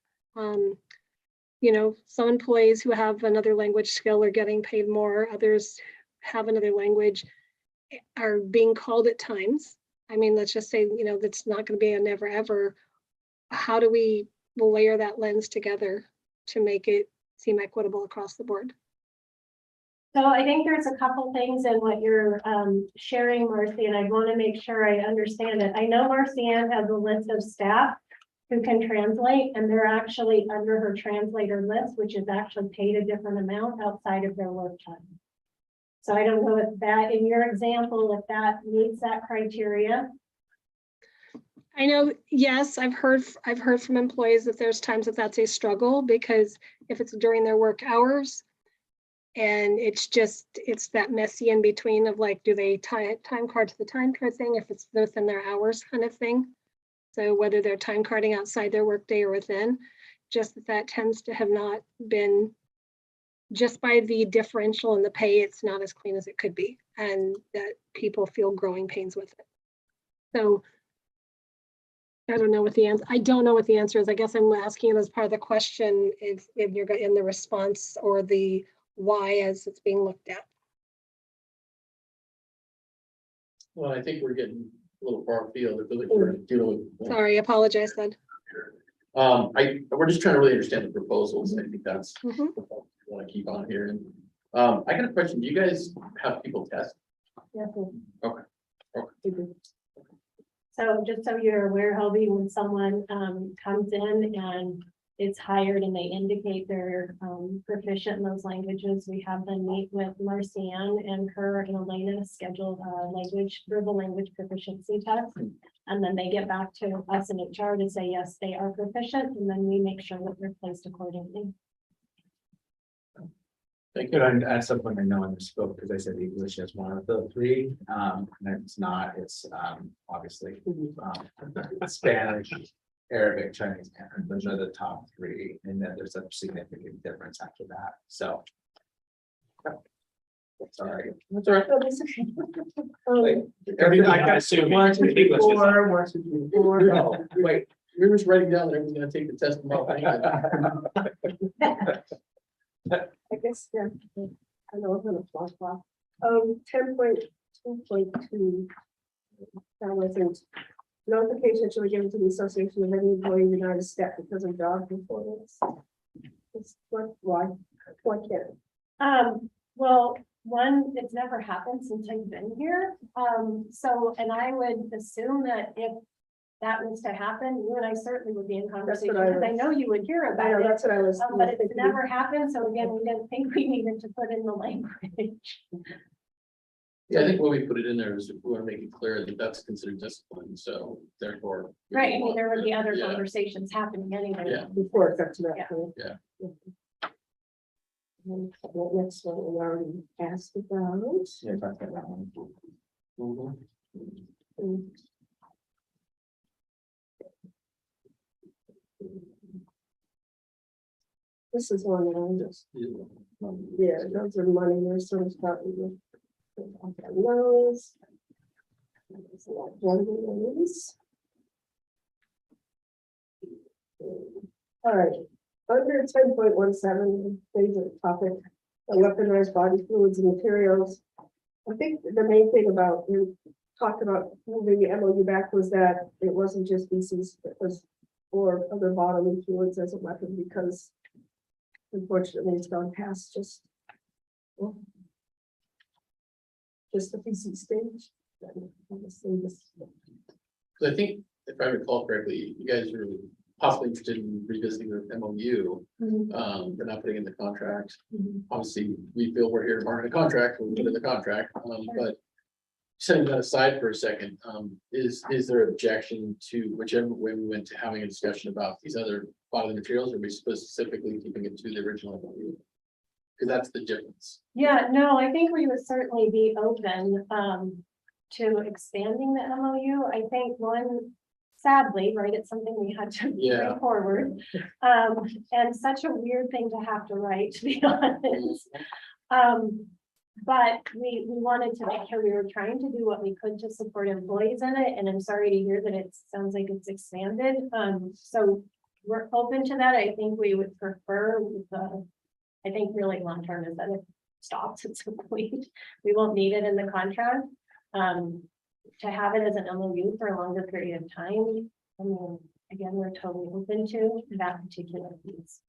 you know, some employees who have another language skill are getting paid more, others have another language, are being called at times. I mean, let's just say, you know, that's not going to be a never ever. How do we layer that lens together to make it seem equitable across the board? So I think there's a couple things in what you're sharing, Marcy, and I want to make sure I understand it. I know Marcy Ann has a list of staff who can translate, and they're actually under her translator list, which is actually paid a different amount outside of their work time. So I don't know if that, in your example, if that meets that criteria. I know, yes, I've heard from employees that there's times that that's a struggle, because if it's during their work hours, and it's that messy in between of like, do they tie time card to the time card thing, if it's within their hours kind of thing. So whether they're time carding outside their workday or within, just that tends to have not been, just by the differential in the pay, it's not as clean as it could be, and that people feel growing pains with it. So I don't know what the answer, I don't know what the answer is. I guess I'm asking it as part of the question, if you're in the response or the why as it's being looked at. Well, I think we're getting a little far afield. I feel like we're dealing with. Sorry, I apologize then. We're just trying to really understand the proposals. I think that's Mhm. what I want to keep on here. And I got a question. Do you guys have people test? Yes. Okay. So just so you're aware, Hobie, when someone comes in and is hired and they indicate they're proficient in those languages, we have them meet with Marcy Ann and her and Elena schedule verbal language proficiency test. And then they get back to us in HR to say, yes, they are proficient, and then we make sure that they're placed accordingly. Thank Good, you. and at some point I know I misspoke because I said English as one of the 3, and it's not, it's obviously Spanish, Arabic, Chinese, Mandarin, those are the top 3, and then there's a significant difference after that, so. Sorry. That's all right. So this is- I assume. 1, 2, 3, 4, 1, 2, 3, 4. No, wait, we were just writing down that everyone's gonna take the test tomorrow. I guess, yeah. I know I'm gonna flop off. 10.2.2 That wasn't. Notification shall be given to the association of any employee denied a step because of job performance. It's why can't? Well, one, it's never happened since I've been here. So, and I would assume that if that was to happen, you and I certainly would be in conversation, I because I was- know you would hear I know, about it. that's what I was. But it's thinking. never happened, so again, we didn't think we needed to put in the language. Yeah, I think when we put it in there is we want to make it clear that that's considered discipline, so therefore. we Right, I don't mean, there would be want- other yeah. conversations happening anyway. Yeah. Before it got to that Yeah. point. Yeah. And the next one we already asked about. Yeah, talk about that one. Mm. This is one that I just, yeah, those are money, there's some stuff. Those. There's a lot of ones. All right, under 10.17, favorite topic, weaponized body fluids and materials. I think the main thing about, you talked about moving the MOU back was that it wasn't just feces, it was or other bodily fluids as a weapon, because unfortunately it's gone past just the feces stage. So I think if I recall correctly, you guys are possibly interested in revisiting the MOU, but not putting in the contract. Obviously, we feel we're here to bargain a contract, we'll put in the contract, but setting that aside for a second, is there objection to whichever way we went to having a discussion about these other bodily materials, or are we specifically keeping it to the original MOU? Because that's the difference. Yeah, no, I think we would certainly be open to expanding the MOU. I think one, sadly, right, it's something we had to Yeah. bring forward. And such a weird thing to have to write, to be honest. But we wanted to make sure we were trying to do what we could to support employees in it, and I'm sorry to hear that it sounds like it's expanded. So we're open to that. I think we would prefer I think really long term is that it stops at some point. We won't need it in the contract. To have it as an MOU for a longer period of time, I mean, again, we're totally open to that particular piece.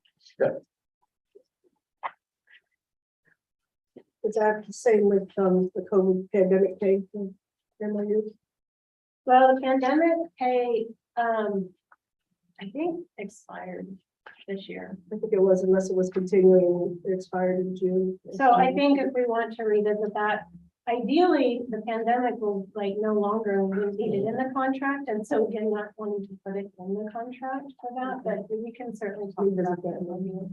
Is that the same with the COVID pandemic pay? MOU? Well, the pandemic pay, I think expired this year. I think it was, unless it was continuing, it expired in June. So I think if we want to revisit that, ideally, the pandemic will like no longer be needed in the contract. And so again, not wanting to put it in the contract for that, but we can certainly talk about that.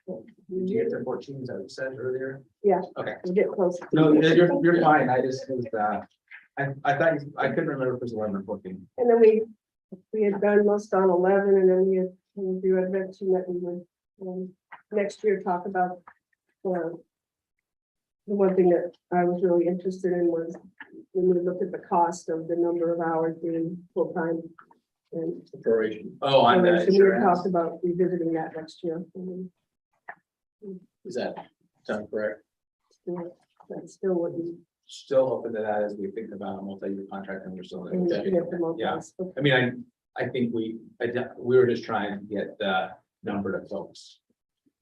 Did you get to 14, as I said earlier? Yeah. Okay. We'll get close. No, you're fine. I just was, I thought, I couldn't remember if it was 11 or 14. And then we had done most on 11, and then we had mentioned that we would next year talk about the one thing that I was really interested in was when we looked at the cost of the number of hours being full-time. And Proration, Oh, on the we had insurance. talked about revisiting that next year. is that sound correct? That's still what we. Still open to that as we think about a multi-year contract and we're still. Yeah. I mean, I think we were just trying to get the number of folks.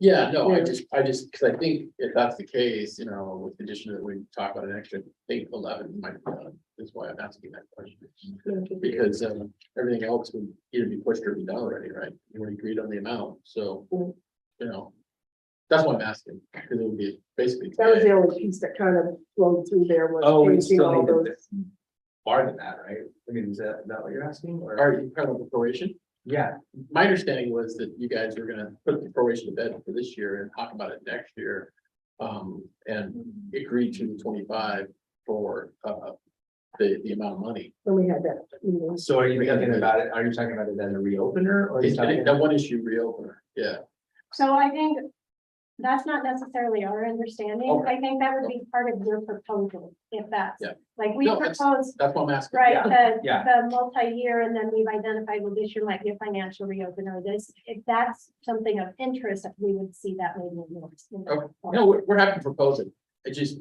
Yeah, no, I Yeah. just, because I think if that's the case, with the addition that we talk about an extra, I think 11 might be done. That's why I'm asking that question. Because everything else would either be pushed or be done already, right? You already agreed on the amount, so, that's why I'm asking, because it would be basically. That was the only piece that kind of flowed through there was. Oh, we changing still all need those. to more than that, right? I mean, is that what you're asking? Or Are you kind of the proration? yeah, My understanding was that you guys were gonna put the proration to bed for this year and talk about it next year. And agree to 25 for the amount of money. When we had that. so are you talking about it? Are you talking about it as a reopener or? are you I talking think that one issue reopener, yeah. So I think that's not necessarily our understanding. Okay. I think that would be part of your proposal, if that's, Yeah. like we No, that's- proposed, That's what I'm asking. right, Yeah. the multi-year, and then we've identified, well, this year might be a financial reopener, this, if that's something of interest, we would see that maybe more. Okay. No, we're happy to propose it.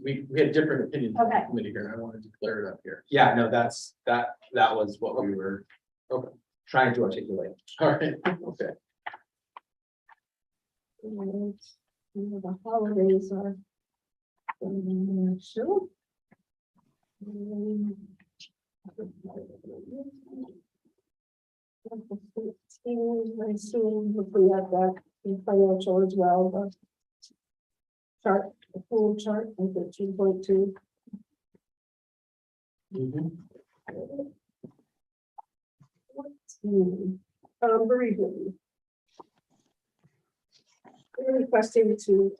we had different opinions on the Okay. committee here, and I wanted to clear it up here. Yeah, no, that was what we were trying to articulate. All right, okay. And, the holidays are. Sure. I assume looking at that in financial as well, but. Chart, the full chart, I think 2.2. Bereavement. They're requesting to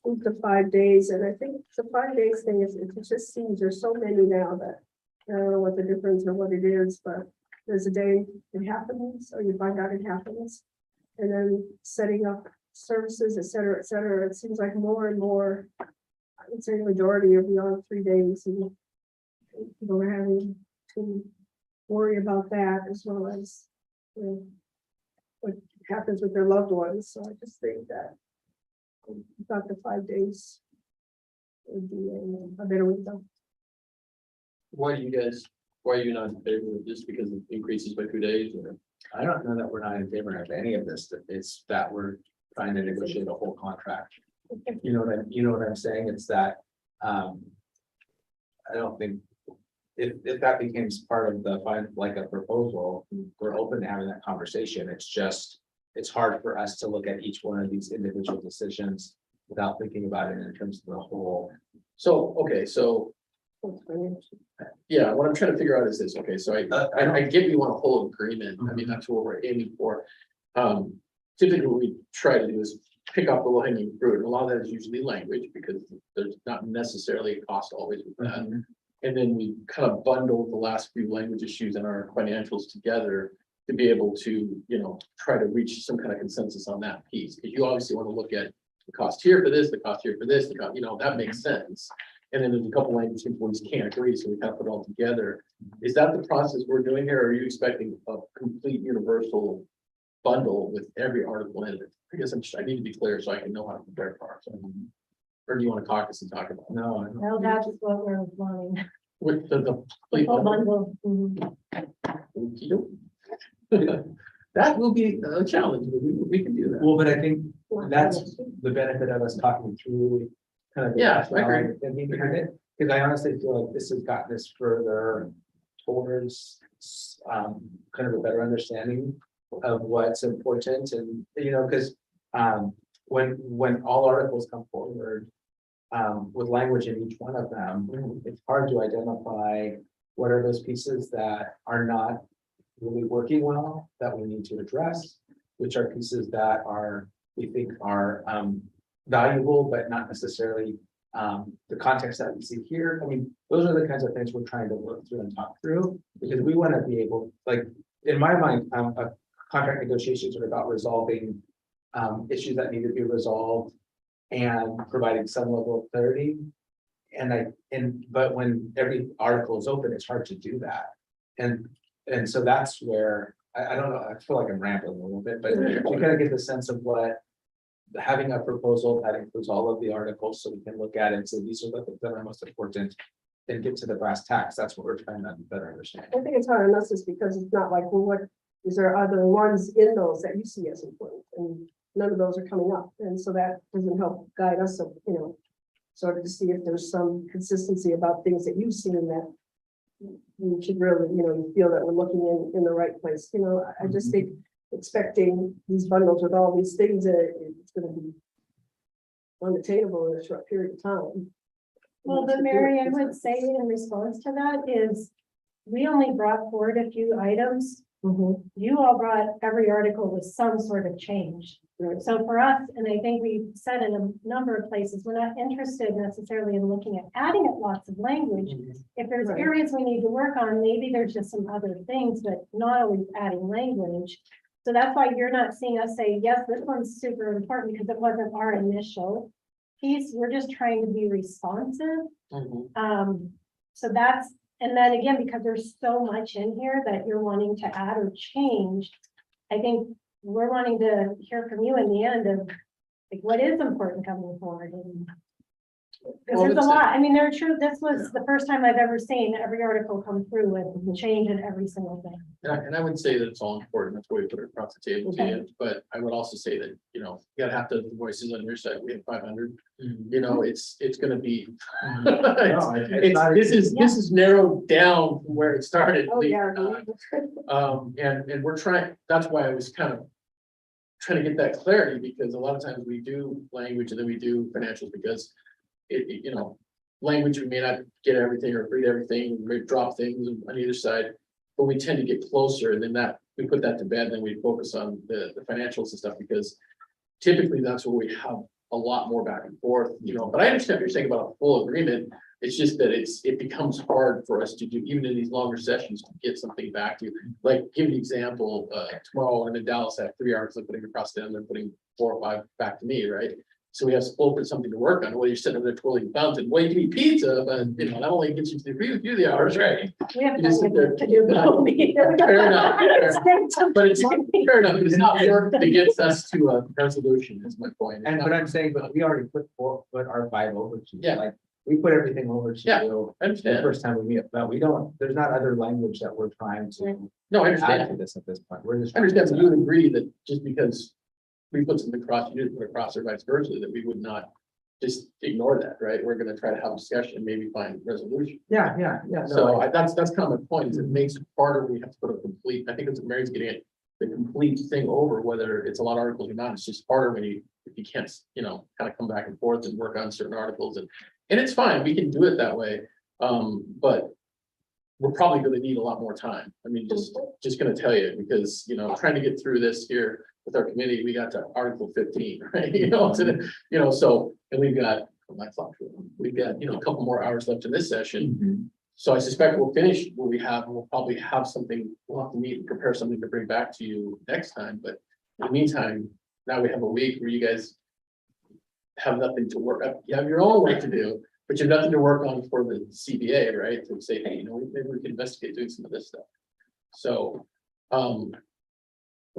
move to 5 days, and I think the 5 days thing is, it just seems there's so many now that I don't know what the difference or what it is, but there's a day it happens, or you find out it happens. And then setting up services, et cetera, et cetera. It seems like more and more, I would say the majority are beyond 3 days, and people are having to worry about that as well as, you know, what happens with their loved ones. So I just think that about the 5 days would be a better way to go. Why are you not in favor of this? Because it increases by 2 days, or? I don't know that we're not in favor of any of this, it's that we're trying to negotiate a whole contract. You know what I'm saying? It's that, I don't think, if that becomes part of the like a proposal, we're open to having that conversation. It's just, it's hard for us to look at each one of these individual decisions without thinking about it in terms of the whole. So, okay, so, yeah, what I'm trying to figure out is this, okay, so I get you want a whole agreement, I mean, that's what we're aiming for. Typically, what we try to do is pick up the low hanging fruit, and a lot of that is usually language, because there's not necessarily a cost always with that. And then we kind of bundle the last few language issues and our financials together to be able to, you know, try to reach some kind of consensus on that piece, because you obviously want to look at the cost here for this, the cost here for this, you know, that makes sense. And then there's a couple language things where we just can't agree, so we kind of put it all together. Is that the process we're doing here, or are you expecting a complete universal bundle with every article in it? I guess I need to be clear so I can know how to prepare for it. Or do you want to caucus and talk about it? No, I don't. Well, that's what we're wanting. With the complete Full bundle? bundle. That will be a challenge, but we can do that. Well, but I think that's the benefit of us talking through kind of. the Yeah, I agree. thinking behind it, because I honestly feel like this has gotten us further towards kind of a better understanding of what's important, and you know, because when all articles come forward with language in each one of them, it's hard to identify what are those pieces that are not really working well that we need to address, which are pieces that are, we think are valuable, but not necessarily the context that we see here. I mean, those are the kinds of things we're trying to work through and talk through, because we want to be able, like, in my mind, contract negotiations are about resolving issues that need to be resolved and providing some level of clarity. But when every article is open, it's hard to do that. And so that's where, I don't know, I feel like I'm rambling a little bit, but we kind of get the sense of what having a proposal that includes all of the articles, so we can look at it and say, these are the things that are most important, and get to the brass tacks. That's what we're trying to better understand. I think it's hard on us is because it's not like, well, what is there other ones in those that you see as important, and none of those are coming up, and so that doesn't help guide us, so, you know, sort of to see if there's some consistency about things that you've seen that you should really, you know, you feel that we're looking in the right place. You know, I just think expecting these bundles with all these things, it's going to be unattainable in a short period of time. Well, but Mary, I would say in response to that is, we only brought forward a few items. You all brought every article with some sort of change. So for us, and I think we said in a number of places, we're not interested necessarily in looking at adding lots of language. If there's Right. areas we need to work on, maybe there's just some other things, but not always adding language. So that's why you're not seeing us say, yes, this one's super important, because it wasn't our initial piece. We're just trying to be responsive. So that's, and then again, because there's so much in here that you're wanting to add or change, I think we're wanting to hear from you in the end of like what is important coming forward. And This is a lot. I mean, they're true. This was the first time I've ever seen every article come through with the change in every single thing. And I would say that it's all important, that's why we put it across the table to you, but I would also say that, you know, you gotta have the voices on your side, we have 500. You know, it's gonna be. This is narrowed down from where it started. Oh, believe it yeah. or not. And we're trying, that's why I was kind of trying to get that clarity, because a lot of times we do language and then we do financials, because you know, language, we may not get everything or agree to everything, we may drop things on either side, but we tend to get closer, and then that, we put that to bed, then we focus on the financials and stuff, because typically that's where we have a lot more back and forth, you know, but I understand what you're saying about a full agreement. It's just that it becomes hard for us to do, even in these longer sessions, to get something back to you. Like, give an example, tomorrow I'm in Dallas, I have 3 hours of putting across them, they're putting 4 or 5 back to me, right? So we have open something to work on, whether you're sitting over there twirling thumbs and waiting to eat pizza, but you know, that only gets you to agree with you the hours, right? We have You just sit there. to do that. Fair enough, but it's fair enough, it's not work that gets us to a resolution, is my point. And what I'm saying, but we already put our 5 over to you. Yeah. Like, we put everything over to Yeah. you. I The understand, first time we meet, but we don't, there's not other language that we're trying to no, I add understand. to this at this point. We're just. I understand, but you would agree that just because we put something across, you didn't put across, or vice versa, that we would not just ignore that, right? We're gonna try to have a discussion, maybe find resolution. Yeah. No, So that's kind of my point, is it makes it harder when we have to put a complete, I think it's Mary's getting it, the complete thing over, whether it's a lot of articles or not, it's just harder when if you can't, you know, kind of come back and forth and work on certain articles, and it's fine, we can do it that way. But we're probably gonna need a lot more time. I mean, just gonna tell you, because, you know, trying to get through this here with our committee, we got to Article 15, right? You know, so, and we've got, we've got, you know, a couple more hours left in this session. So I suspect we'll finish what we have, and we'll probably have something, we'll have to meet and prepare something to bring back to you next time, but in the meantime, now we have a week where you guys have nothing to work up. You have your own work to do, but you have nothing to work on for the CBA, right? To say, hey, you know, maybe we can investigate doing some of this stuff. So,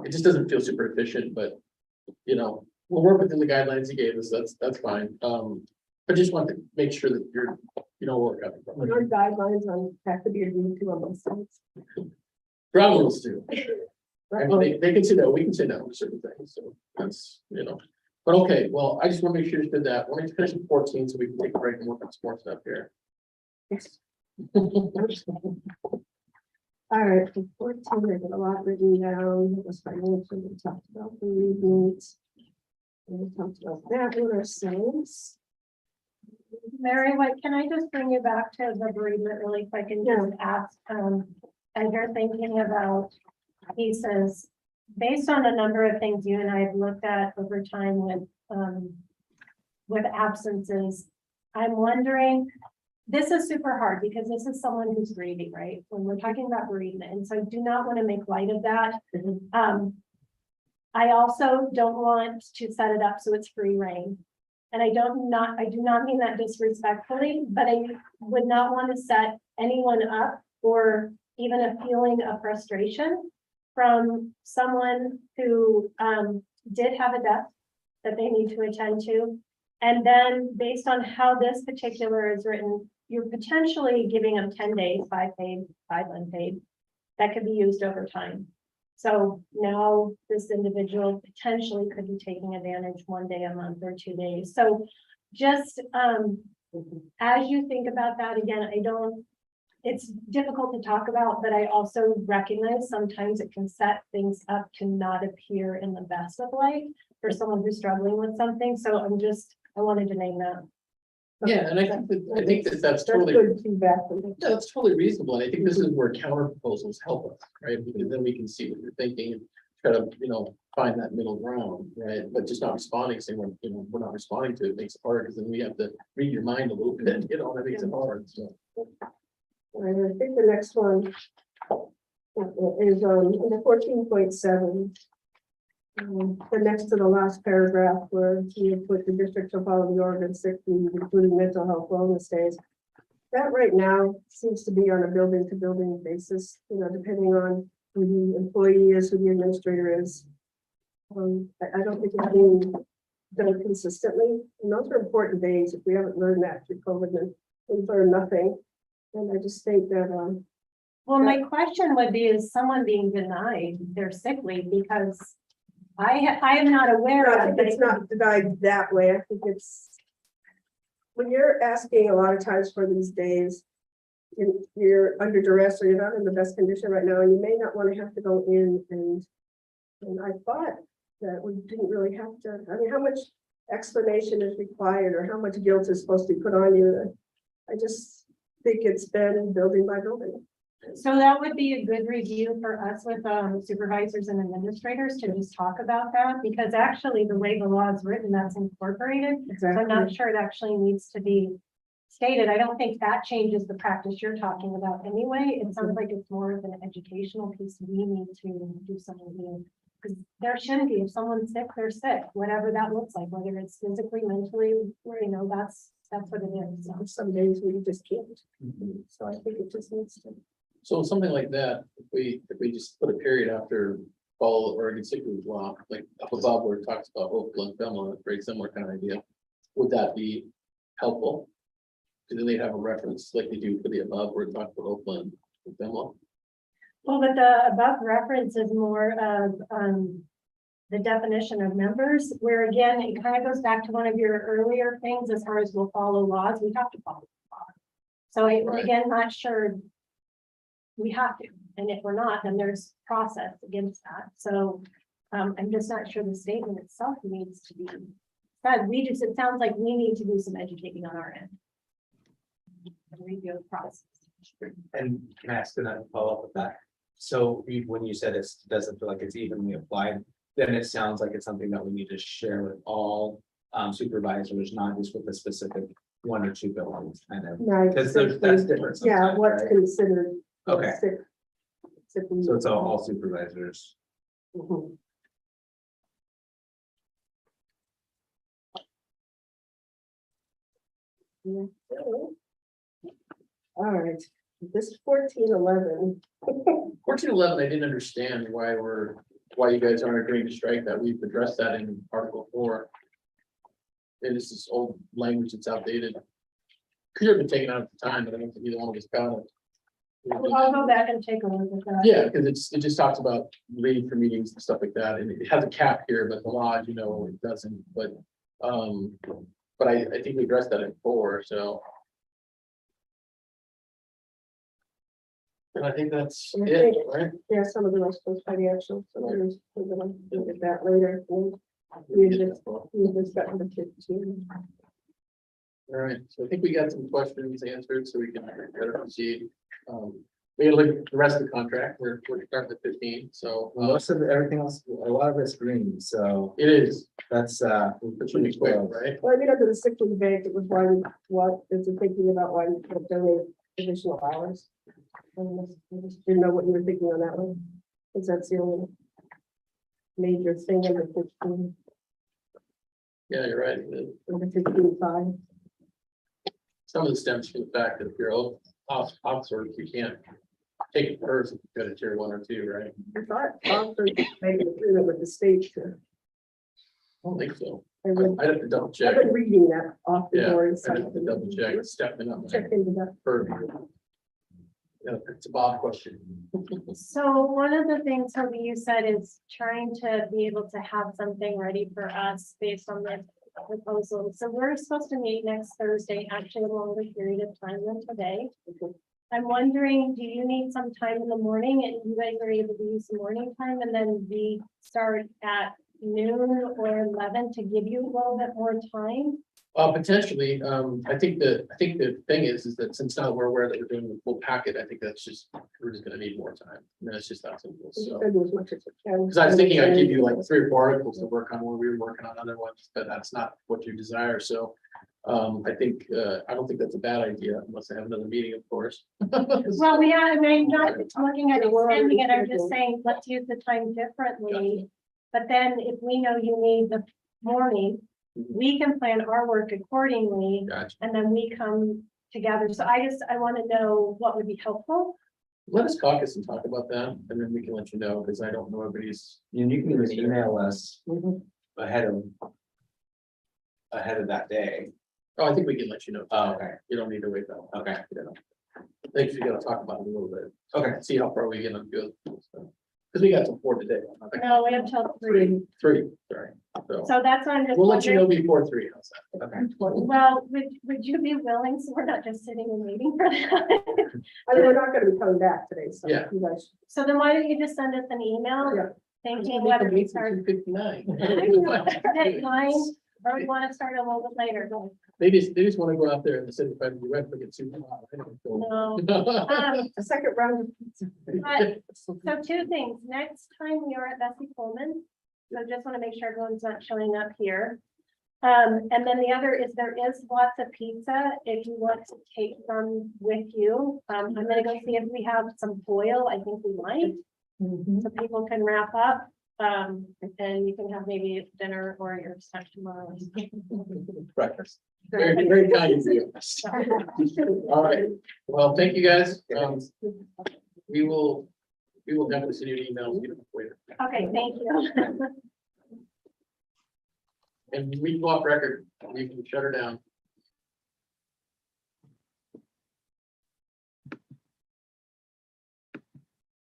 it just doesn't feel super efficient, but, you know, we'll work within the guidelines you gave us, that's fine. But just want to make sure that you know, work out. What are guidelines on have to be agreed to on both sides? Ground rules too. I Right, mean, they can say no, we can say no to certain things, so that's, you know. But okay, well, I just want to make sure you did that. We're going to finish at 14, so we can take a break and work on some more stuff here. yes. All right, for 14, I got a lot written down. It was financial, we talked about the needs. We talked about that in ourselves. Mary, what, can I just bring you back to the bereavement really quick and just ask, as you're thinking about pieces, based on a number of things you and I have looked at over time with absences, I'm wondering, this is super hard because this is someone who's grieving, right? When we're talking about bereavement, and so I do not want to make light of that. I also don't want to set it up so it's free reign. And I do not mean that disrespectfully, but I would not want to set anyone up for even a feeling of frustration from someone who did have a death that they need to attend to. And then based on how this particular is written, you're potentially giving them 10 days, 5 paid, 5 unpaid, that could be used over time. So now this individual potentially could be taking advantage 1 day a month or 2 days. So just as you think about that, again, it's difficult to talk about, but I also recognize sometimes it can set things up to not appear in the best of light for someone who's struggling with something. So I wanted to name that. Yeah, and I think that's That's totally. good feedback. from you. Yeah, that's totally reasonable, and I think this is where counter proposals help us, right? Because then we can see what you're thinking and try to, you know, find that middle ground, right? But just not responding, saying we're not responding to it makes it hard, because then we have to read your mind a little bit, you know, that makes it hard, so. And I think the next one is under 14.7. The next to the last paragraph where you put the district shall follow the Oregon sick leave, including mental health wellness days. That right now seems to be on a building to building basis, you know, depending on who the employee is, who the administrator is. I don't think it's being done consistently. And those are important days. If we haven't learned that through COVID, then we've learned nothing. And I just think that, Well, my question would be, is someone being denied their sick leave because I am not aware of it's it. not denied that way. I think it's when you're asking a lot of times for these days, you're under duress or you're not in the best condition right now, and you may not want to have to go in and I thought that we didn't really have to, I mean, how much explanation is required or how much guilt is supposed to be put on you? I just think it's been building by building. So that would be a good review for us with supervisors and administrators to just talk about that, because actually the way the law is written, that's incorporated. So I'm not sure it actually needs to be stated. I don't think that changes the practice you're talking about anyway. It sounds like it's more of an educational piece we need to do something new. Because there shouldn't be, if someone's sick, they're sick, whatever that looks like, whether it's physically, mentally, or, you know, that's what it is. So. Some days we just can't. So I think it just needs to. So something like that, if we just put a period after follow Oregon sick leave law, like up above where it talks about Oakland, Belmont, very similar kind of idea, would that be helpful? Because then they have a reference like they do for the above where it talks about Oakland and Belmont. Well, but the above reference is more of the definition of members, where again, it kind of goes back to one of your earlier things as far as we'll follow laws, we have to follow the law. So Right. again, not sure we have to, and if we're not, then there's process against that. So I'm just not sure the statement itself needs to be said. It sounds like we need to do some educating on our end. And review the process. And can I ask another follow-up with that? So when you said it doesn't feel like it's evenly applied, then it sounds like it's something that we need to share with all supervisors, not just with a specific one or two buildings, kind of. Right. Because that's different. Yeah, sometimes, what's right? considered. Okay. sick leave. So it's all supervisors. Mhm. Yeah. All right, this 1411. 1411, I didn't understand why you guys aren't agreeing to strike that. We've addressed that in Article 4. And this is old language that's outdated. Could have been taken out at the time, but I don't think either one of us got it. I'll go back and take a look at that. Yeah, because it just talks about leave for meetings and stuff like that, and it has a cap here, but the law, you know, it doesn't, but I think we addressed that in 4, so. And I think that's I it, think- right? Yeah, some of the rest was financial, some of those, we're gonna look at that later. We just got to 15. All right, so I think we got some questions answered, so we can better proceed. We gotta look at the rest of the contract, we're starting at 15, so Most of everything else, a lot of it's green, so it is, that's it should be quick, right? Well, I mean, under the sick leave bank, it was why what is it thinking about why we could donate additional hours? I just didn't know what you were thinking on that one, because that's the only major thing in the 15, Yeah, you're right. in the 15.5. Some of the stems from the fact that if you're outsourced, you can't take it first if you go to tier 1 or 2, right? I thought Oxford made an agreement with the state to. I don't think so. I would- I'd have to double I've check. been reading that off the Yeah, board. I'd have to double check. It's definitely not Check my into that. purview. Yeah, it's a Bob question. So one of the things, Toby, you said is trying to be able to have something ready for us based on the proposal. So we're supposed to meet next Thursday, actually a longer period of time than today. I'm wondering, do you need some time in the morning and you guys are able to use the morning time and then we start at noon or 11 to give you a little bit more time? Potentially, I think the thing is that since now we're aware that we're doing the full packet, I think we're just gonna need more time. And that's just that simple, so. I do as much as I can. Because I was thinking I'd give you like 3 or 4 articles to work on when we were working on other ones, but that's not what you desire, so. I think, I don't think that's a bad idea unless I have another meeting, of course. Well, we are, I mean, not looking at extending it, I'm just saying, let's use the time differently. But then if we know you need the morning, we can plan our work accordingly, Gotcha. and then we come together. So I want to know what would be helpful. Let us caucus and talk about that, and then we can let you know, because I don't know everybody's. And you can even email us Mhm. ahead of ahead of that day. Oh, I think we can let you know. Oh, okay, You don't need to wait that long. okay, I think we gotta talk about it a little bit, okay. see how far we get on good. Because we got some 4 today. No, we have till 3. 3, sorry. So So that's why I'm just we'll let you know wondering, before 3. How's that? Okay. well, would you be willing, so we're not just sitting and waiting for that? I mean, we're not gonna be coming back today, so. Yeah. You guys. So then why don't you just send us an email? Yeah. Thinking whether we start 2:59. at 9, or we want to start a little bit later. They just want to go out there in the city, but you have to get super hot. I don't No. know. A second round of pizza. But, so 2 things. Next time we are at Bessie Coleman. So just want to make sure everyone's not showing up here. And then the other is there is lots of pizza if you want to take some with you. I'm gonna go see if we have some foil. I think we might, so people can wrap up. And you can have maybe dinner or your snack tomorrow. Breakfast. Very, very kind of you. All right, well, thank you, guys. We will definitely send you an email. Later. Okay, thank you. And we go off record, we can shut her down.